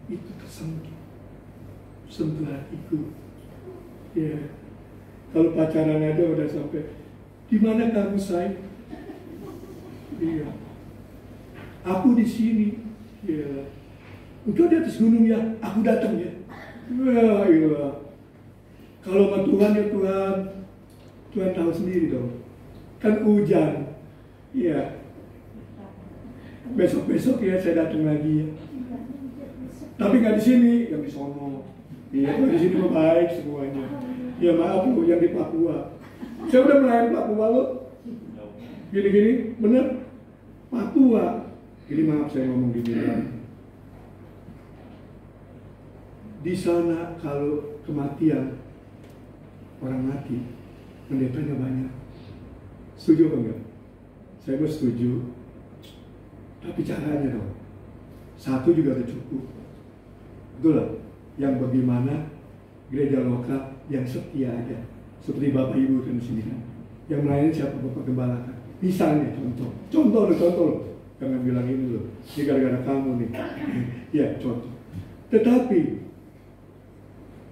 Itu tersentuh. Sentuh hatiku. Ya. Kalau pacaran aja udah sampai, di mana kamu say? Iya. Aku di sini. Iya. Engkau di atas gunung ya, aku datang ya. Wah, iya. Kalau sama Tuhan ya Tuhan tahu sendiri dong. Kan hujan. Iya. Besok-besok ya saya datang lagi ya. Tapi nggak di sini, yang di sono. Iya, di sini mah baik semuanya. Ya maaf loh, yang di Papua. Saya udah melayani Papua loh. Gini-gini, bener? Papua. Jadi maaf saya ngomong gini ya. Di sana kalau kematian, orang mati, pendetanya banyak. Setuju apa enggak? Saya mah setuju. Tapi caranya dong. Satu juga udah cukup. Betul lah. Yang bagaimana gereja lokal yang setia aja, seperti Bapak Ibu kan di sini kan, yang melayani siapa Bapak Gembala kan. Misalnya contoh, jangan bilang ini loh, ini gara-gara kamu nih, ya contoh. Tetapi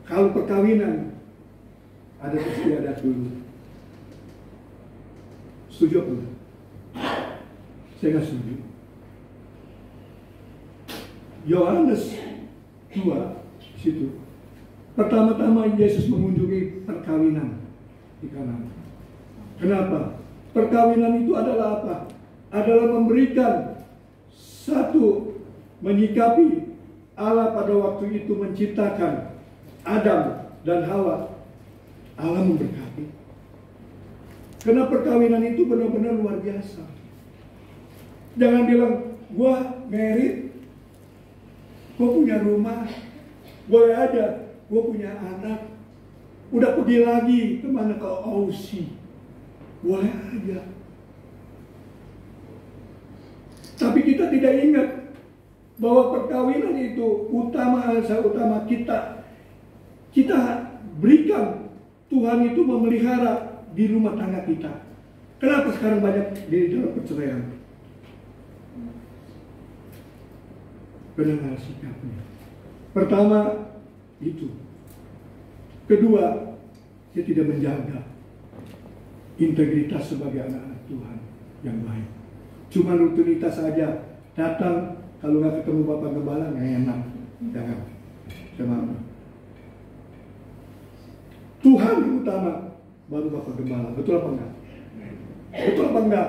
kalau perkawinan ada istiadat dulu, setuju apa enggak? Saya nggak setuju. Yohanes 2 situ. Pertama-tama Yesus mengunjungi perkawinan di Kana. Kenapa? Perkawinan itu adalah apa? Adalah memberikan satu, menyikapi Allah pada waktu itu menciptakan Adam dan Hawa. Allah memberkati. Karena perkawinan itu benar-benar luar biasa. Jangan bilang, gua married, gua punya rumah, boleh aja. Gue punya anak, udah pergi lagi kemana, ke Aussie, boleh aja. Tapi kita tidak ingat bahwa perkawinan itu utama kita berikan Tuhan itu memelihara di rumah tangga kita. Kenapa sekarang banyak di dalam perceraian? Benar sikapnya. Pertama itu. Kedua, dia tidak menjaga integritas sebagai anak-anak Tuhan yang baik. Cuma rutinitas saja, datang kalau nggak ketemu Bapak Gembala nggak enak, jangan. Jangan. Tuhan yang utama, baru Bapak Gembala. Betul apa enggak? Betul apa enggak?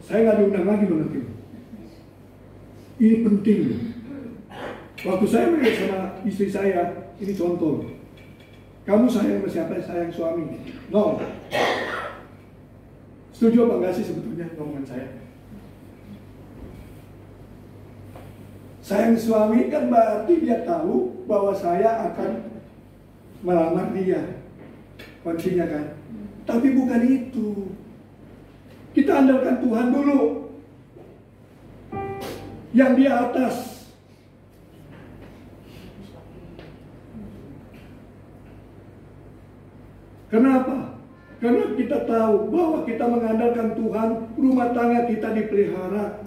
Saya nggak diundang lagi loh nanti. Ini penting. Waktu saya menikah sama istri saya, ini contoh. Kamu sayang sama siapa? Sayang suami. No. Setuju apa enggak sih sebetulnya ngomongan saya? Sayang suami kan berarti dia tahu bahwa saya akan melamar dia. Kuncinya kan? Tapi bukan itu. Kita andalkan Tuhan dulu. Yang di atas. Kenapa? Karena kita tahu bahwa kita mengandalkan Tuhan, rumah tangga kita dipelihara.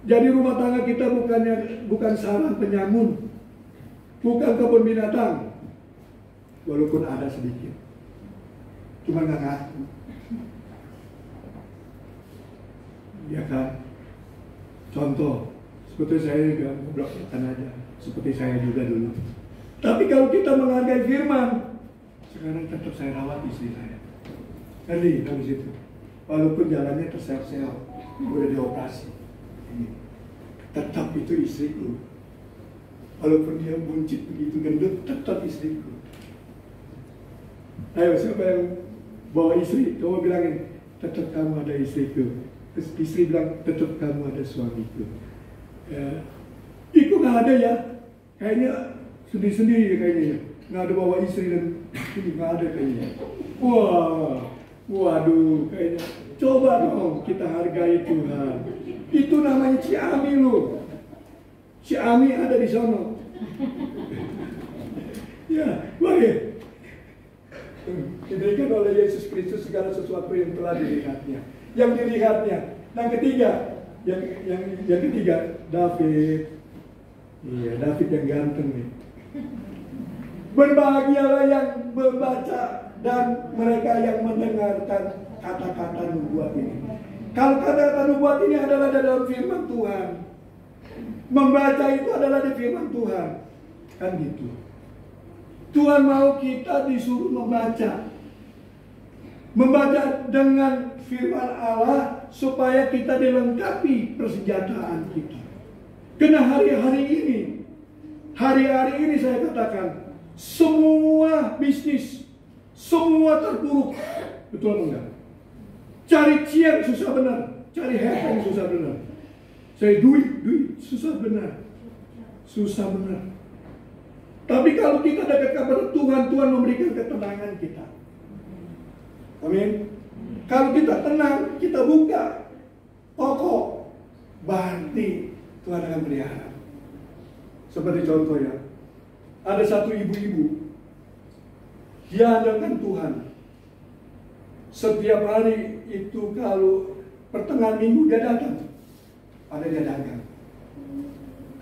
Jadi rumah tangga kita bukan sarang penyamun, bukan kebun binatang, walaupun ada sedikit, cuma nggak ngaku, ya kan? Contoh, seperti saya juga ngobrolkan aja, seperti saya juga dulu. Tapi kalau kita menghargai firman, sekarang tetap saya rawat istri saya. Ngerti habis itu, walaupun jalannya terseok-seok, udah dioperasi. Tetap itu istriku. Walaupun dia buncit begitu gendut, tetap istriku. Ayo siapa yang bawa istri? Coba bilangin, tetap kamu ada istriku. Terus istri bilang, tetap kamu ada suamiku. Ya. Itu nggak ada ya. Kayaknya sendiri-sendiri kayaknya. Nggak ada bawa istri dan ini nggak ada kayaknya. Waduh, kayaknya. Coba dong kita hargai Tuhan. Itu namanya Ciami loh. Ciami ada di sana. Ya, baik. Diberikan oleh Yesus Kristus segala sesuatu yang telah dilihatnya. Yang dilihatnya. Yang ketiga, yang ketiga, David. Iya, David yang ganteng nih. Berbahagialah yang membaca dan mereka yang mendengarkan kata-kata nubuat ini. Kalau kata-kata nubuat ini adalah dalam firman Tuhan, membaca itu adalah di firman Tuhan, kan gitu. Tuhan mau kita disuruh membaca dengan firman Allah supaya kita dilengkapi persenjataan kita. Karena hari-hari ini saya katakan, semua bisnis, semua terpuruk. Betul apa enggak? Cari cian susah benar, cari harta susah benar. Cari duit susah benar. Susah benar. Tapi kalau kita dekat kepada Tuhan, Tuhan memberikan ketenangan kita. Amin. Kalau kita tenang, kita buka toko, berarti Tuhan akan pelihara. Seperti contoh ya, ada satu ibu-ibu, dia andalkan Tuhan. Setiap hari itu kalau pertengahan minggu dia datang, ada dia dagang.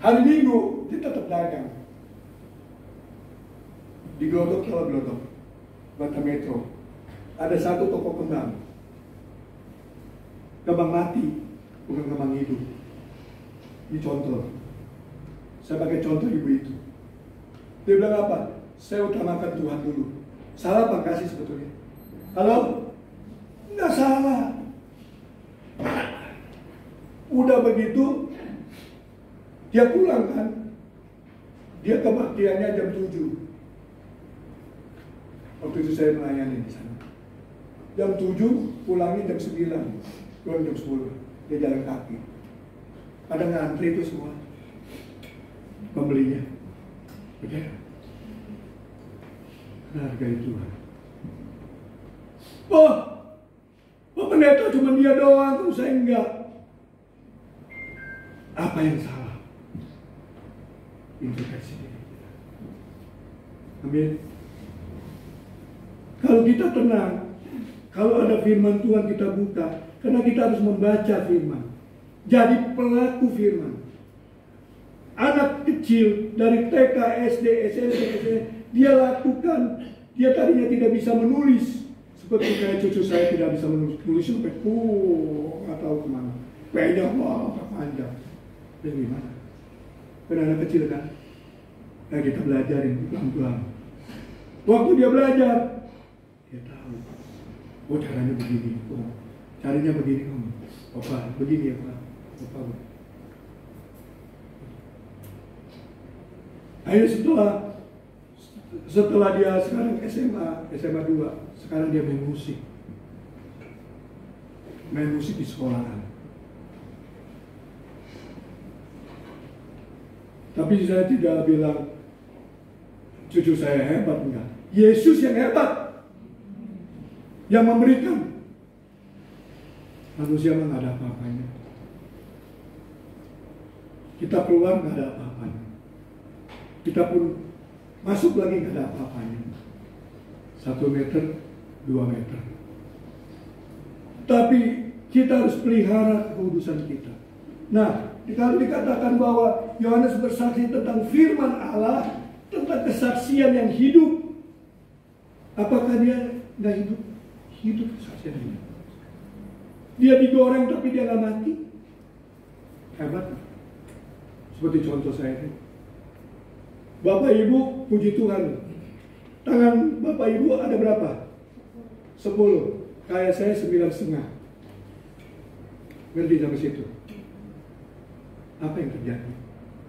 Hari Minggu dia tetap dagang. Di Glodok, Batam Metro, ada satu toko kembang. Kembang mati, bukan kembang hidup. Ini contoh. Saya pakai contoh ibu itu. Dia bilang apa? Saya utamakan Tuhan dulu. Salah apa kasih sebetulnya? Halo? Nggak salah. Udah begitu, dia pulang kan? Dia kebaktiannya jam 7. Waktu itu saya melayani di sana. Jam 7, pulangnya jam 9. Pulang jam 10. Dia jalan kaki. Ada ngantri itu semua. Pembelinya. Oke? Hargai Tuhan. Pak pendeta cuma dia doang, terus saya enggak. Apa yang salah? Introspeksi diri kita. Amin. Kalau kita tenang, kalau ada firman Tuhan kita buka, karena kita harus membaca firman. Jadi pelaku firman. Anak kecil dari TK, SD, SMP, dia lakukan, dia tadinya tidak bisa menulis. Seperti kayak cucu saya tidak bisa menulis sampai nggak tahu kemana. Banyak panjang. Dan gimana? Karena anak kecil kan, nah, kita belajarin pelan-pelan. Waktu dia belajar, dia tahu. Oh caranya begini, oh caranya begini, Papa begini ya Pak, Papa. Akhirnya setelah dia sekarang SMA 2, sekarang dia main musik di sekolahan. Tapi saya tidak bilang cucu saya hebat, enggak. Yesus yang hebat, yang memberikan. Manusia mah nggak ada apa-apanya. Kita keluar nggak ada apa-apanya. Kita pun masuk lagi nggak ada apa-apanya. 1 meter, 2 meter. Tapi kita harus pelihara kekudusan kita. Nah, kalau dikatakan bahwa Yohanes bersaksi tentang firman Allah, tentang kesaksian yang hidup, apakah dia nggak hidup? Hidup kesaksian hidup. Dia digoreng tapi dia nggak mati. Hebat. Seperti contoh saya ini. Bapak Ibu, puji Tuhan. Tangan Bapak Ibu ada berapa? 10. Kayak saya 9,5. Ngerti sampai situ? Apa yang terjadi?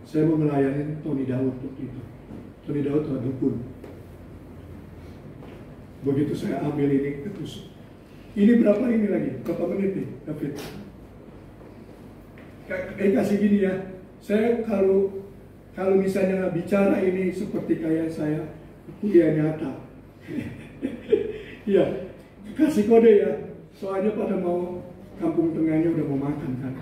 Saya mau melayani Tony Daud waktu itu. Tony Daud adalah dukun. Begitu saya ambil ini, ketusuk. Ini berapa ini lagi? Berapa menit nih, David? Kasih gini ya. Saya kalau misalnya bicara ini seperti kayak saya kuliah nyata. Iya, kasih kode ya. Soalnya pada mau kampung tengahnya udah mau makan kan.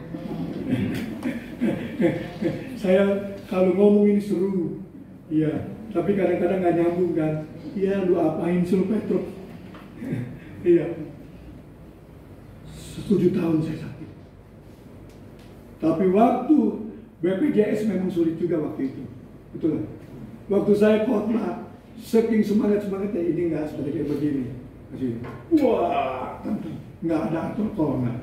Saya kalau ngomong ini seru. Iya, tapi kadang-kadang nggak nyambung kan. Iya, lu apain suruh Petrus? Iya. 7 tahun saya sakit. Tapi waktu BPJS memang sulit juga waktu itu. Betul kan? Waktu saya khotbah, saking semangatnya ini nggak seperti kayak begini. Masih, wah, nggak ada atur corona.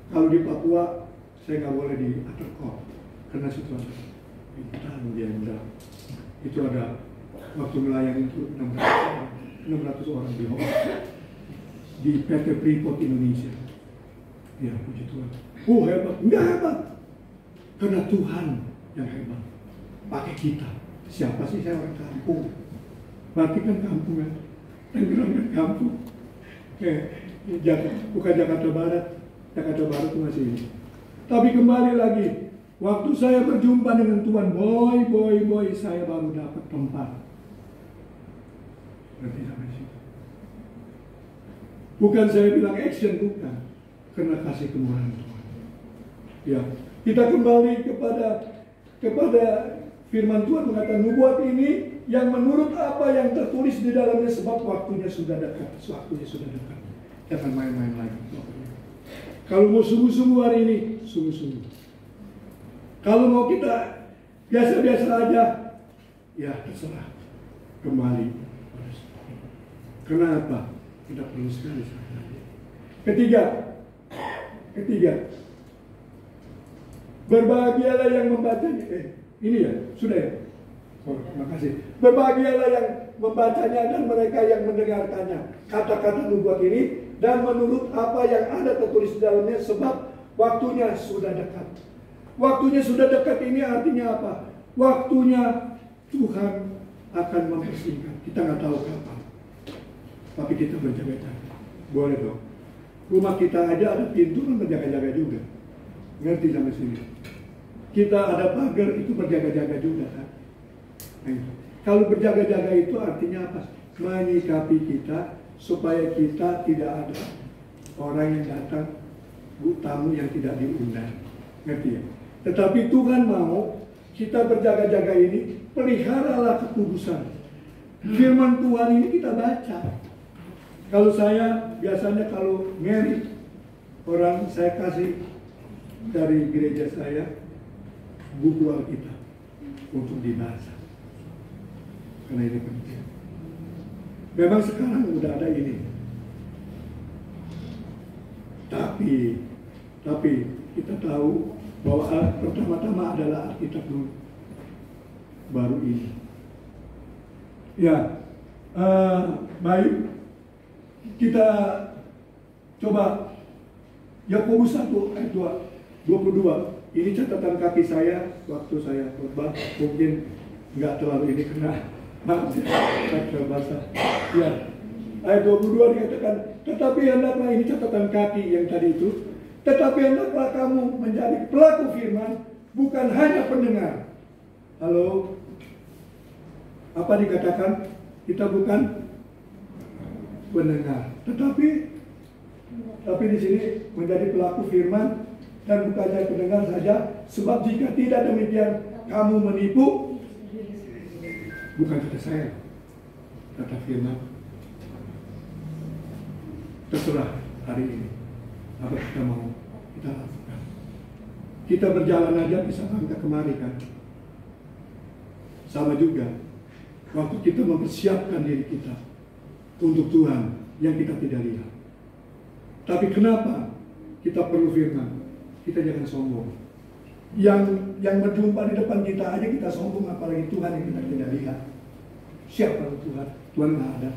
Kalau di Papua, saya nggak boleh di atur call karena situasi. Itu ada waktu melayani itu 600 orang di PT Freeport Indonesia. Ya, puji Tuhan. Hebat. Enggak hebat. Karena Tuhan yang hebat. Pakai kita. Siapa sih? Saya orang kampung. Berarti kan kampung kan? Tangerang kan kampung. Bukan Jakarta Barat. Jakarta Barat itu masih ini. Tapi kembali lagi. Waktu saya berjumpa dengan Tuhan, boy, saya baru dapat tempat. Berarti sampai situ. Bukan saya bilang action, bukan. Karena kasih kemurahan Tuhan. Ya, kita kembali kepada firman Tuhan mengatakan nubuat ini yang menurut apa yang tertulis di dalamnya sebab waktunya sudah dekat. Waktunya sudah dekat. Jangan main-main lagi. Kalau mau sungguh-sungguh hari ini, sungguh-sungguh. Kalau mau kita biasa-biasa aja, ya terserah. Kembali. Kenapa? Tidak perlu sekali. Ketiga, berbahagialah yang membacanya. Ini ya, sudah ya. Oh, terima kasih. Berbahagialah yang membacanya dan mereka yang mendengarkannya. Kata-kata nubuat ini dan menurut apa yang ada tertulis di dalamnya sebab waktunya sudah dekat. Waktunya sudah dekat ini artinya apa? Waktunya Tuhan akan mempersingkat. Kita nggak tahu kapan. Tapi kita berjaga-jaga. Boleh dong. Rumah kita aja ada pintu kan berjaga-jaga juga. Ngerti sampai sini? Kita ada pagar itu berjaga-jaga juga kan. Nah, kalau berjaga-jaga itu artinya apa? Menyikapi kita supaya kita tidak ada orang yang datang tamu yang tidak diundang. Ngerti ya? Tetapi Tuhan mau kita berjaga-jaga ini, peliharalah kekudusan. Firman Tuhan ini kita baca. Kalau saya biasanya kalau merit orang, saya kasih dari gereja saya buku Alkitab untuk dibaca. Karena ini penting. Memang sekarang udah ada ini. Tapi kita tahu bahwa pertama-tama adalah Alkitab dulu, baru ini. Ya, baik. Kita coba Yakobus 1 ayat 22. Ini catatan kaki saya waktu saya khotbah. Mungkin nggak terlalu ini kena. Maaf ya, saya bahasa. Ya, ayat 22 dikatakan, tetapi hendaklah, ini catatan kaki yang tadi itu. Tetapi hendaklah kamu menjadi pelaku firman, bukan hanya pendengar. Halo? Apa dikatakan? Kita bukan pendengar, tetapi di sini menjadi pelaku firman dan bukan hanya pendengar saja. Sebab jika tidak demikian, kamu menipu. Bukan kata saya, kata firman. Terserah hari ini apa kita mau kita lakukan. Kita berjalan aja bisa langkah kemari kan. Sama juga waktu kita mempersiapkan diri kita untuk Tuhan yang kita tidak lihat. Tapi kenapa kita perlu firman? Kita jangan sombong. Yang berjumpa di depan kita aja kita sombong, apalagi Tuhan yang kita tidak lihat. Siapa Tuhan? Tuhan nggak ada.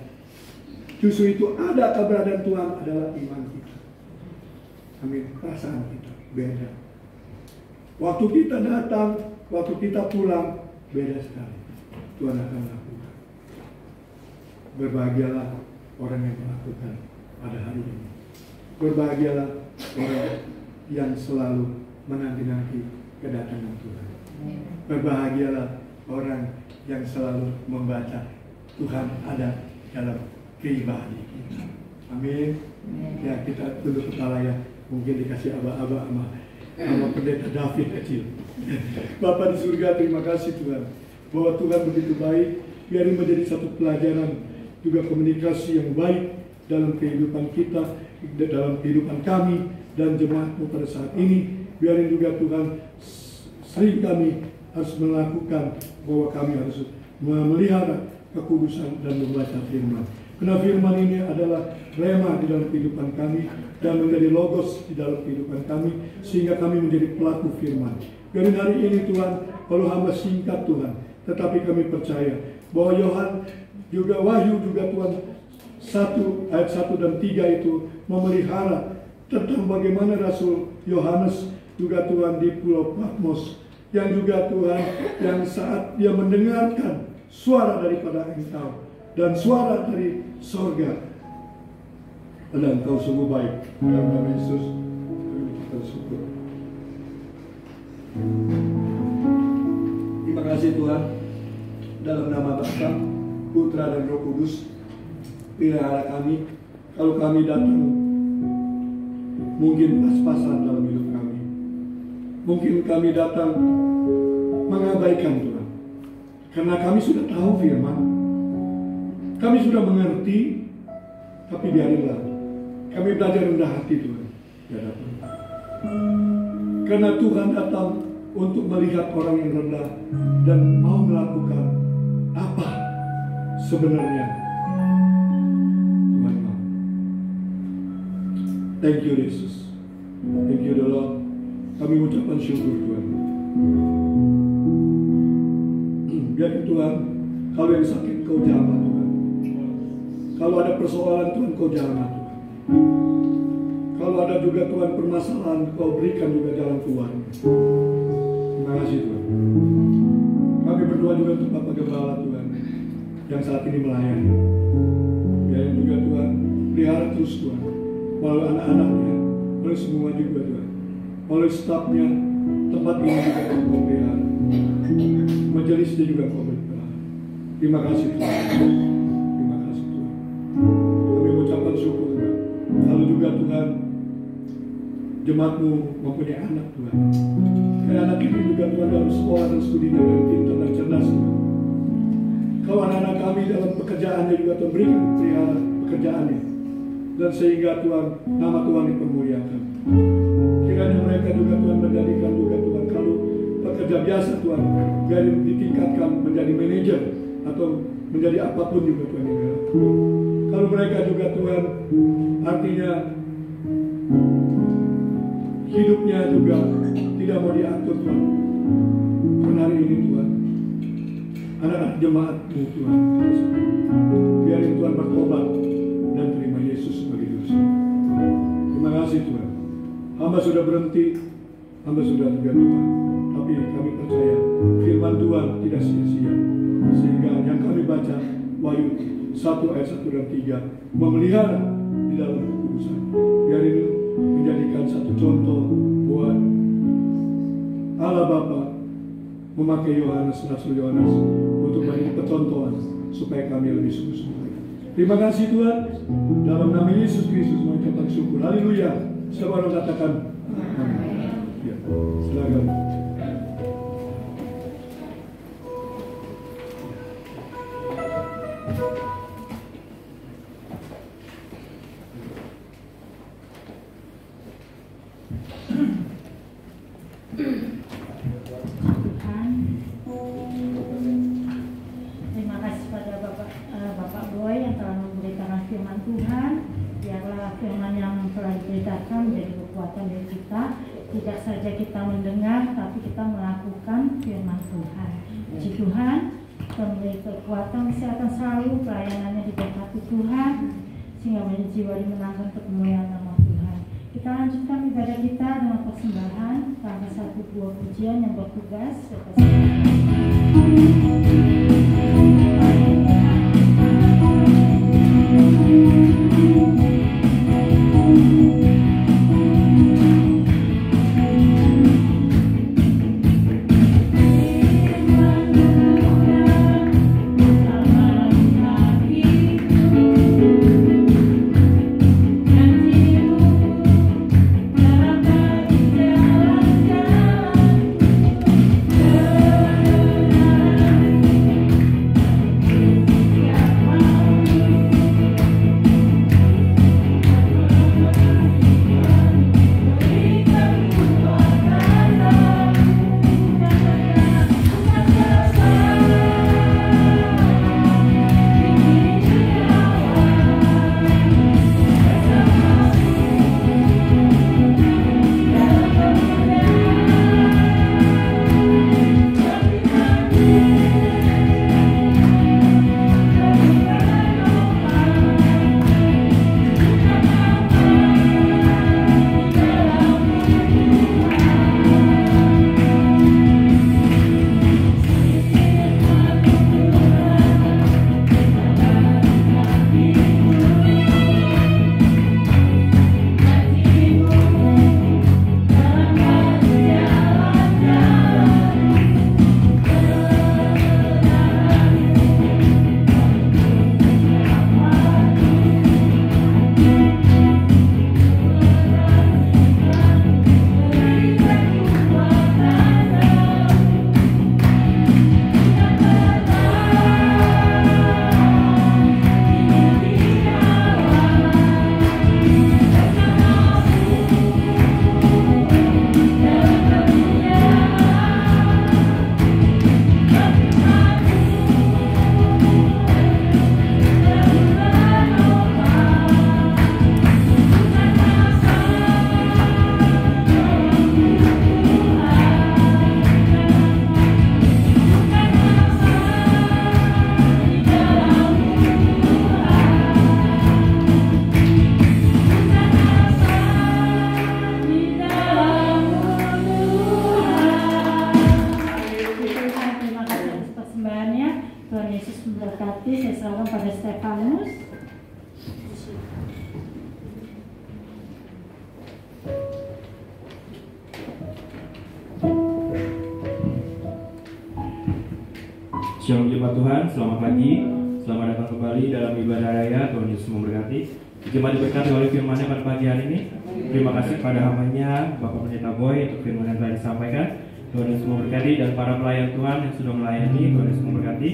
Justru itu ada keberadaan Tuhan adalah iman kita. Amin. Perasaan kita beda. Waktu kita datang, waktu kita pulang, beda sekali. Tuhan akan lakukan. Berbahagialah orang yang melakukan pada hari ini. Berbahagialah orang yang selalu menanti-nanti kedatangan Tuhan. Berbahagialah orang yang selalu membaca Tuhan ada dalam pribadi kita. Amin. Ya, kita tunduk kepala ya. Mungkin dikasih aba-aba sama pendeta David kecil. Bapa di surga, terima kasih Tuhan bahwa Tuhan begitu baik. Biarin menjadi satu pelajaran juga komunikasi yang baik dalam kehidupan kita, dalam kehidupan kami dan jemaatmu pada saat ini. Biarin juga Tuhan sering kami harus melakukan bahwa kami harus memelihara kekudusan dan membaca firman. Karena firman ini adalah rema di dalam kehidupan kami dan menjadi logos di dalam kehidupan kami, sehingga kami menjadi pelaku firman. Dari hari ini Tuhan, kalau hamba singkat Tuhan, tetapi kami percaya bahwa Wahyu juga Tuhan 1 ayat 1 dan 3 itu memelihara tentang bagaimana Rasul Yohanes juga Tuhan di Pulau Patmos, yang juga Tuhan yang saat dia mendengarkan suara daripada Engkau dan suara dari sorga, dan Engkau sungguh baik. Dalam nama Yesus kita bersyukur. Terima kasih Tuhan. Dalam nama Bapa, Putra dan Roh Kudus, pelihara kami. Kalau kami datang mungkin pas-pasan dalam hidup kami, mungkin kami datang mengabaikan Tuhan, karena kami sudah tahu firman, kami sudah mengerti, tapi biarinlah kami belajar rendah hati Tuhan. Ya datang. Karena Tuhan datang untuk melihat orang yang rendah dan mau melakukan apa sebenarnya Tuhan mau. Thank you Yesus. Thank you the Lord. Kami ucapkan syukur Tuhan. Biar Tuhan, kalau yang sakit Kau jamah Tuhan. Kalau ada persoalan Tuhan Kau jamah Tuhan. Kalau ada juga Tuhan permasalahan, Kau berikan juga jalan keluar. Terima kasih Tuhan. Kami berdoa juga untuk Bapak Gembala Tuhan yang saat ini melayani. Biar juga Tuhan pelihara terus Tuhan, melalui anak-anaknya, melalui semua juga Tuhan, melalui stafnya, tempat ini juga Kau pelihara, majelisnya juga Kau pelihara. Terima kasih Tuhan. Terima kasih Tuhan. Kami mengucapkan syukur Tuhan. Lalu juga Tuhan, jemaatmu mempunyai anak Tuhan. Karena anak itu juga Tuhan dalam sekolah dan studinya yang pintar dan cerdas Tuhan. Kalau anak-anak kami dalam pekerjaannya juga Tuhan berikan pelihara pekerjaannya. Dan sehingga Tuhan, nama Tuhan dipermuliakan. Kiranya mereka juga Tuhan menjadikan juga Tuhan kalau pekerja biasa Tuhan, biar ditingkatkan menjadi manajer atau menjadi apapun juga Tuhan yang berlaku. Kalau mereka juga Tuhan, artinya hidupnya juga tidak mau diatur Tuhan. Dan hari ini Tuhan, anak-anak jemaat-Mu Tuhan, biarin Tuhan bertobat dan terima Yesus sebagai Juru Selamat. Terima kasih Tuhan. Hamba sudah berhenti, hamba sudah juga Tuhan. Tapi kami percaya firman Tuhan tidak sia-sia. Sehingga yang kami baca Wahyu 1 ayat 1 dan 3 memelihara di dalam kekudusan. Biar ini menjadikan satu contoh buat Allah Bapa memakai Yohanes, Rasul Yohanes untuk menjadi percontohan supaya kami lebih sungguh-sungguh. Terima kasih Tuhan. Dalam nama Yesus Kristus mengucapkan syukur. Haleluya. Semua orang katakan amin. Ya, silakan. Terima kasih pada Bapak Boy yang telah memberitakan firman Tuhan. Biarlah firman yang telah diberitakan menjadi kekuatan dari kita. Tidak saja kita mendengar, tapi kita melakukan firman Tuhan. Puji Tuhan, memberi kekuatan, kesehatan selalu, pelayanannya diberkati Tuhan, sehingga menjadi jiwa dimenangkan untuk kemuliaan nama Tuhan. Kita lanjutkan ibadah kita dengan persembahan pada satu buah pujian yang bertugas. Shalom jemaat Tuhan, selamat pagi, selamat datang kembali dalam ibadah raya. Tuhan Yesus memberkati. Jemaat diberkati oleh firman-Nya pada pagi hari ini. Terima kasih kepada hamba-Nya Bapak Pendeta Boy untuk firman yang telah disampaikan. Tuhan Yesus memberkati, dan para pelayan Tuhan yang sudah melayani, Tuhan Yesus memberkati.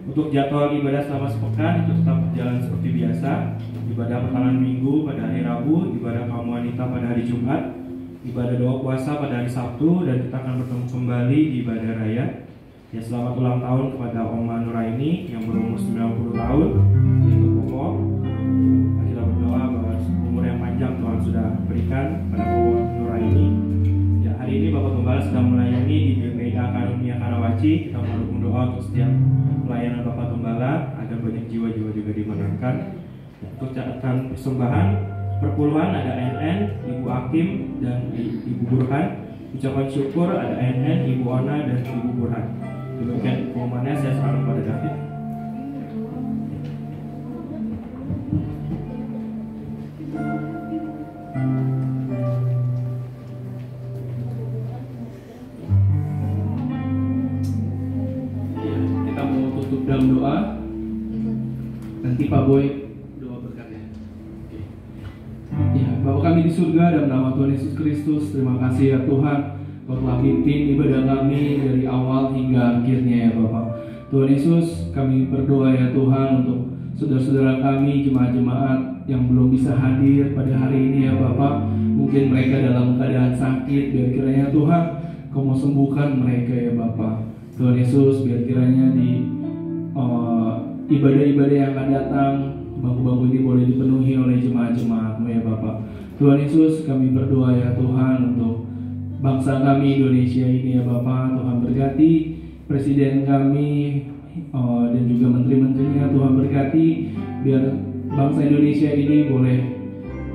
Untuk jadwal ibadah selama sepekan itu tetap berjalan seperti biasa. Ibadah pertengahan minggu pada hari Rabu, ibadah kaum wanita pada hari Jumat, ibadah doa puasa pada hari Sabtu, dan kita akan bertemu kembali di ibadah raya. Ya, selamat ulang tahun kepada Oma Nuraini yang berumur 90 tahun di Kokomo. Kita berdoa bahwa umur yang panjang Tuhan sudah berikan pada Oma Nuraini. Ya, hari ini Bapak Gembala sedang melayani di GPIA Karunia Karawaci. Kita mendukung doa untuk setiap pelayanan Bapak Gembala agar banyak jiwa-jiwa juga dimenangkan. Untuk catatan persembahan perpuluhan ada NN, Ibu Akim, dan Ibu Burhan. Ucapan syukur ada NN, Ibu Ona, dan Ibu Burhan. Demikian pengumumannya, saya serahkan pada David. Kita mau tutup dalam doa. Nanti Pak Boy doa berkat ya. Ya, Bapa kami di surga, dalam nama Tuhan Yesus Kristus, terima kasih ya Tuhan, Kau telah pimpin ibadah kami dari awal hingga akhirnya ya Bapak. Tuhan Yesus, kami berdoa ya Tuhan untuk saudara-saudara kami, jemaat-jemaat yang belum bisa hadir pada hari ini ya Bapak. Mungkin mereka dalam keadaan sakit, biar kiranya Tuhan Kau mau sembuhkan mereka ya Bapak. Tuhan Yesus, biar kiranya di ibadah-ibadah yang akan datang, bangku-bangku ini boleh dipenuhi oleh jemaat-jemaat-Mu ya Bapak. Tuhan Yesus, kami berdoa ya Tuhan untuk bangsa kami Indonesia ini ya Bapak. Tuhan berkati presiden kami dan juga menteri-menterinya. Tuhan berkati biar bangsa Indonesia ini boleh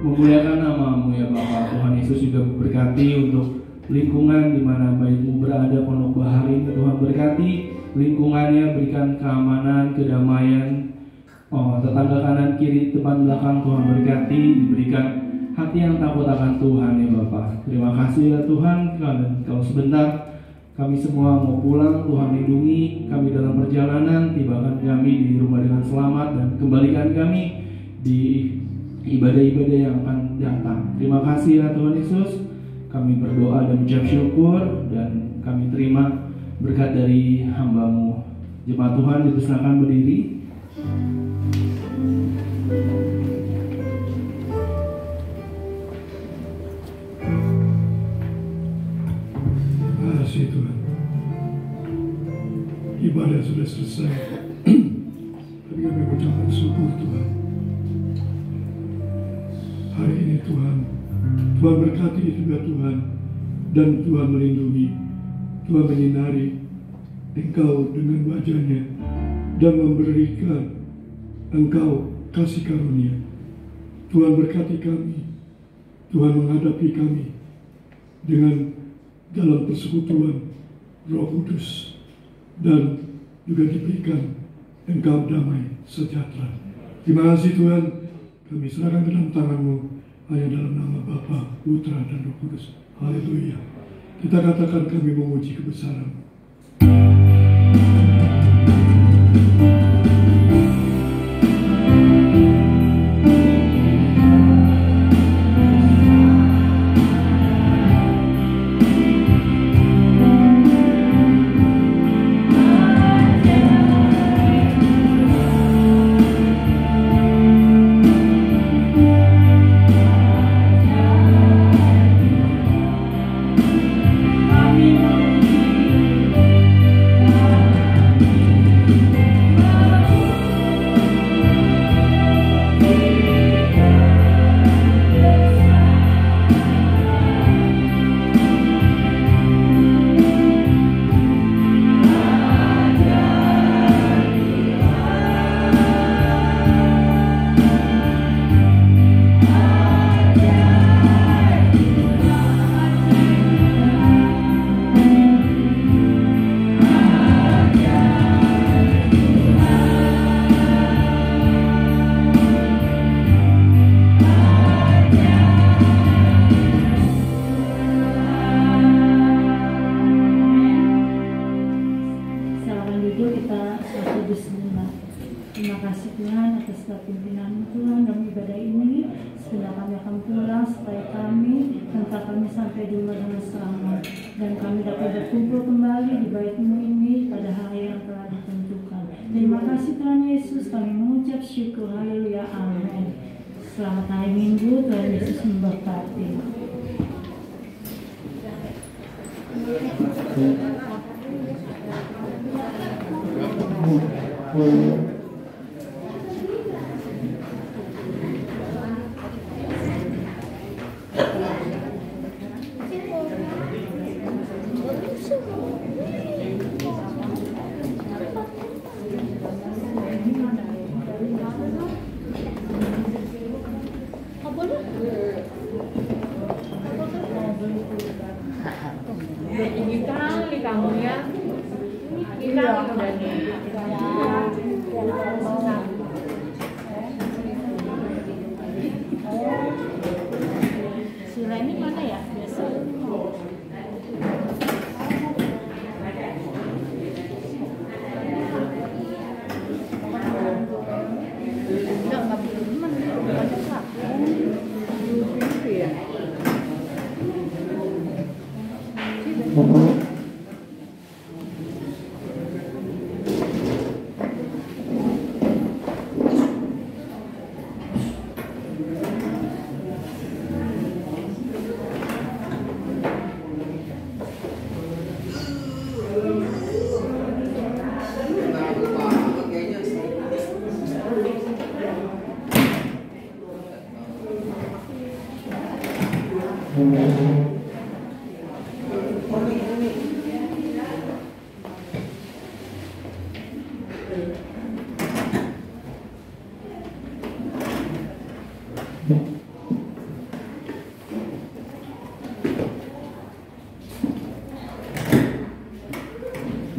memuliakan nama-Mu ya Bapak. Tuhan Yesus juga berkati untuk lingkungan di mana baik-Mu berada, Pondok Bahari ini. Tuhan berkati lingkungannya, berikan keamanan, kedamaian, tetangga kanan kiri, depan belakang. Tuhan berkati, diberikan hati yang takut akan Tuhan ya Bapak. Terima kasih ya Tuhan. Kalau sebentar kami semua mau pulang, Tuhan lindungi kami dalam perjalanan, tibakan kami di rumah dengan selamat, dan kembalikan kami di ibadah-ibadah yang akan datang. Terima kasih ya Tuhan Yesus. Kami berdoa dan ucap syukur, dan kami terima berkat dari hamba-Mu. Jemaat Tuhan dipersilakan berdiri. Terima kasih Tuhan. Ibadah sudah selesai. Tapi kami mengucapkan syukur Tuhan. Hari ini Tuhan berkati juga Tuhan, dan Tuhan melindungi, Tuhan menyinari Engkau dengan wajah-Nya, dan memberikan Engkau kasih karunia. Tuhan berkati kami, Tuhan menghadapi kami dengan dalam persekutuan Roh Kudus, dan juga diberikan Engkau damai sejahtera. Terima kasih Tuhan, kami serahkan ke dalam tangan-Mu, hanya dalam nama Bapa, Putra, dan Roh Kudus. Haleluya. Kita katakan kami memuji kebesaran-Mu. Terima kasih Tuhan atas pimpinan Tuhan dalam ibadah ini. Setelah kami akan pulang, supaya kami tempat kami sampai di rumah dengan selamat, dan kami dapat berkumpul kembali di bait-Mu ini pada hari yang telah ditentukan. Terima kasih Tuhan Yesus, kami mengucap syukur. Haleluya, amin. Selamat hari Minggu, Tuhan Yesus memberkati. Tinggi kali kamu ya. Tinggi kali udah nih. Sila ini mana ya? Biasa. Enggak perlu teman. Ada Kak. Itu ya.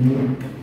Hmm.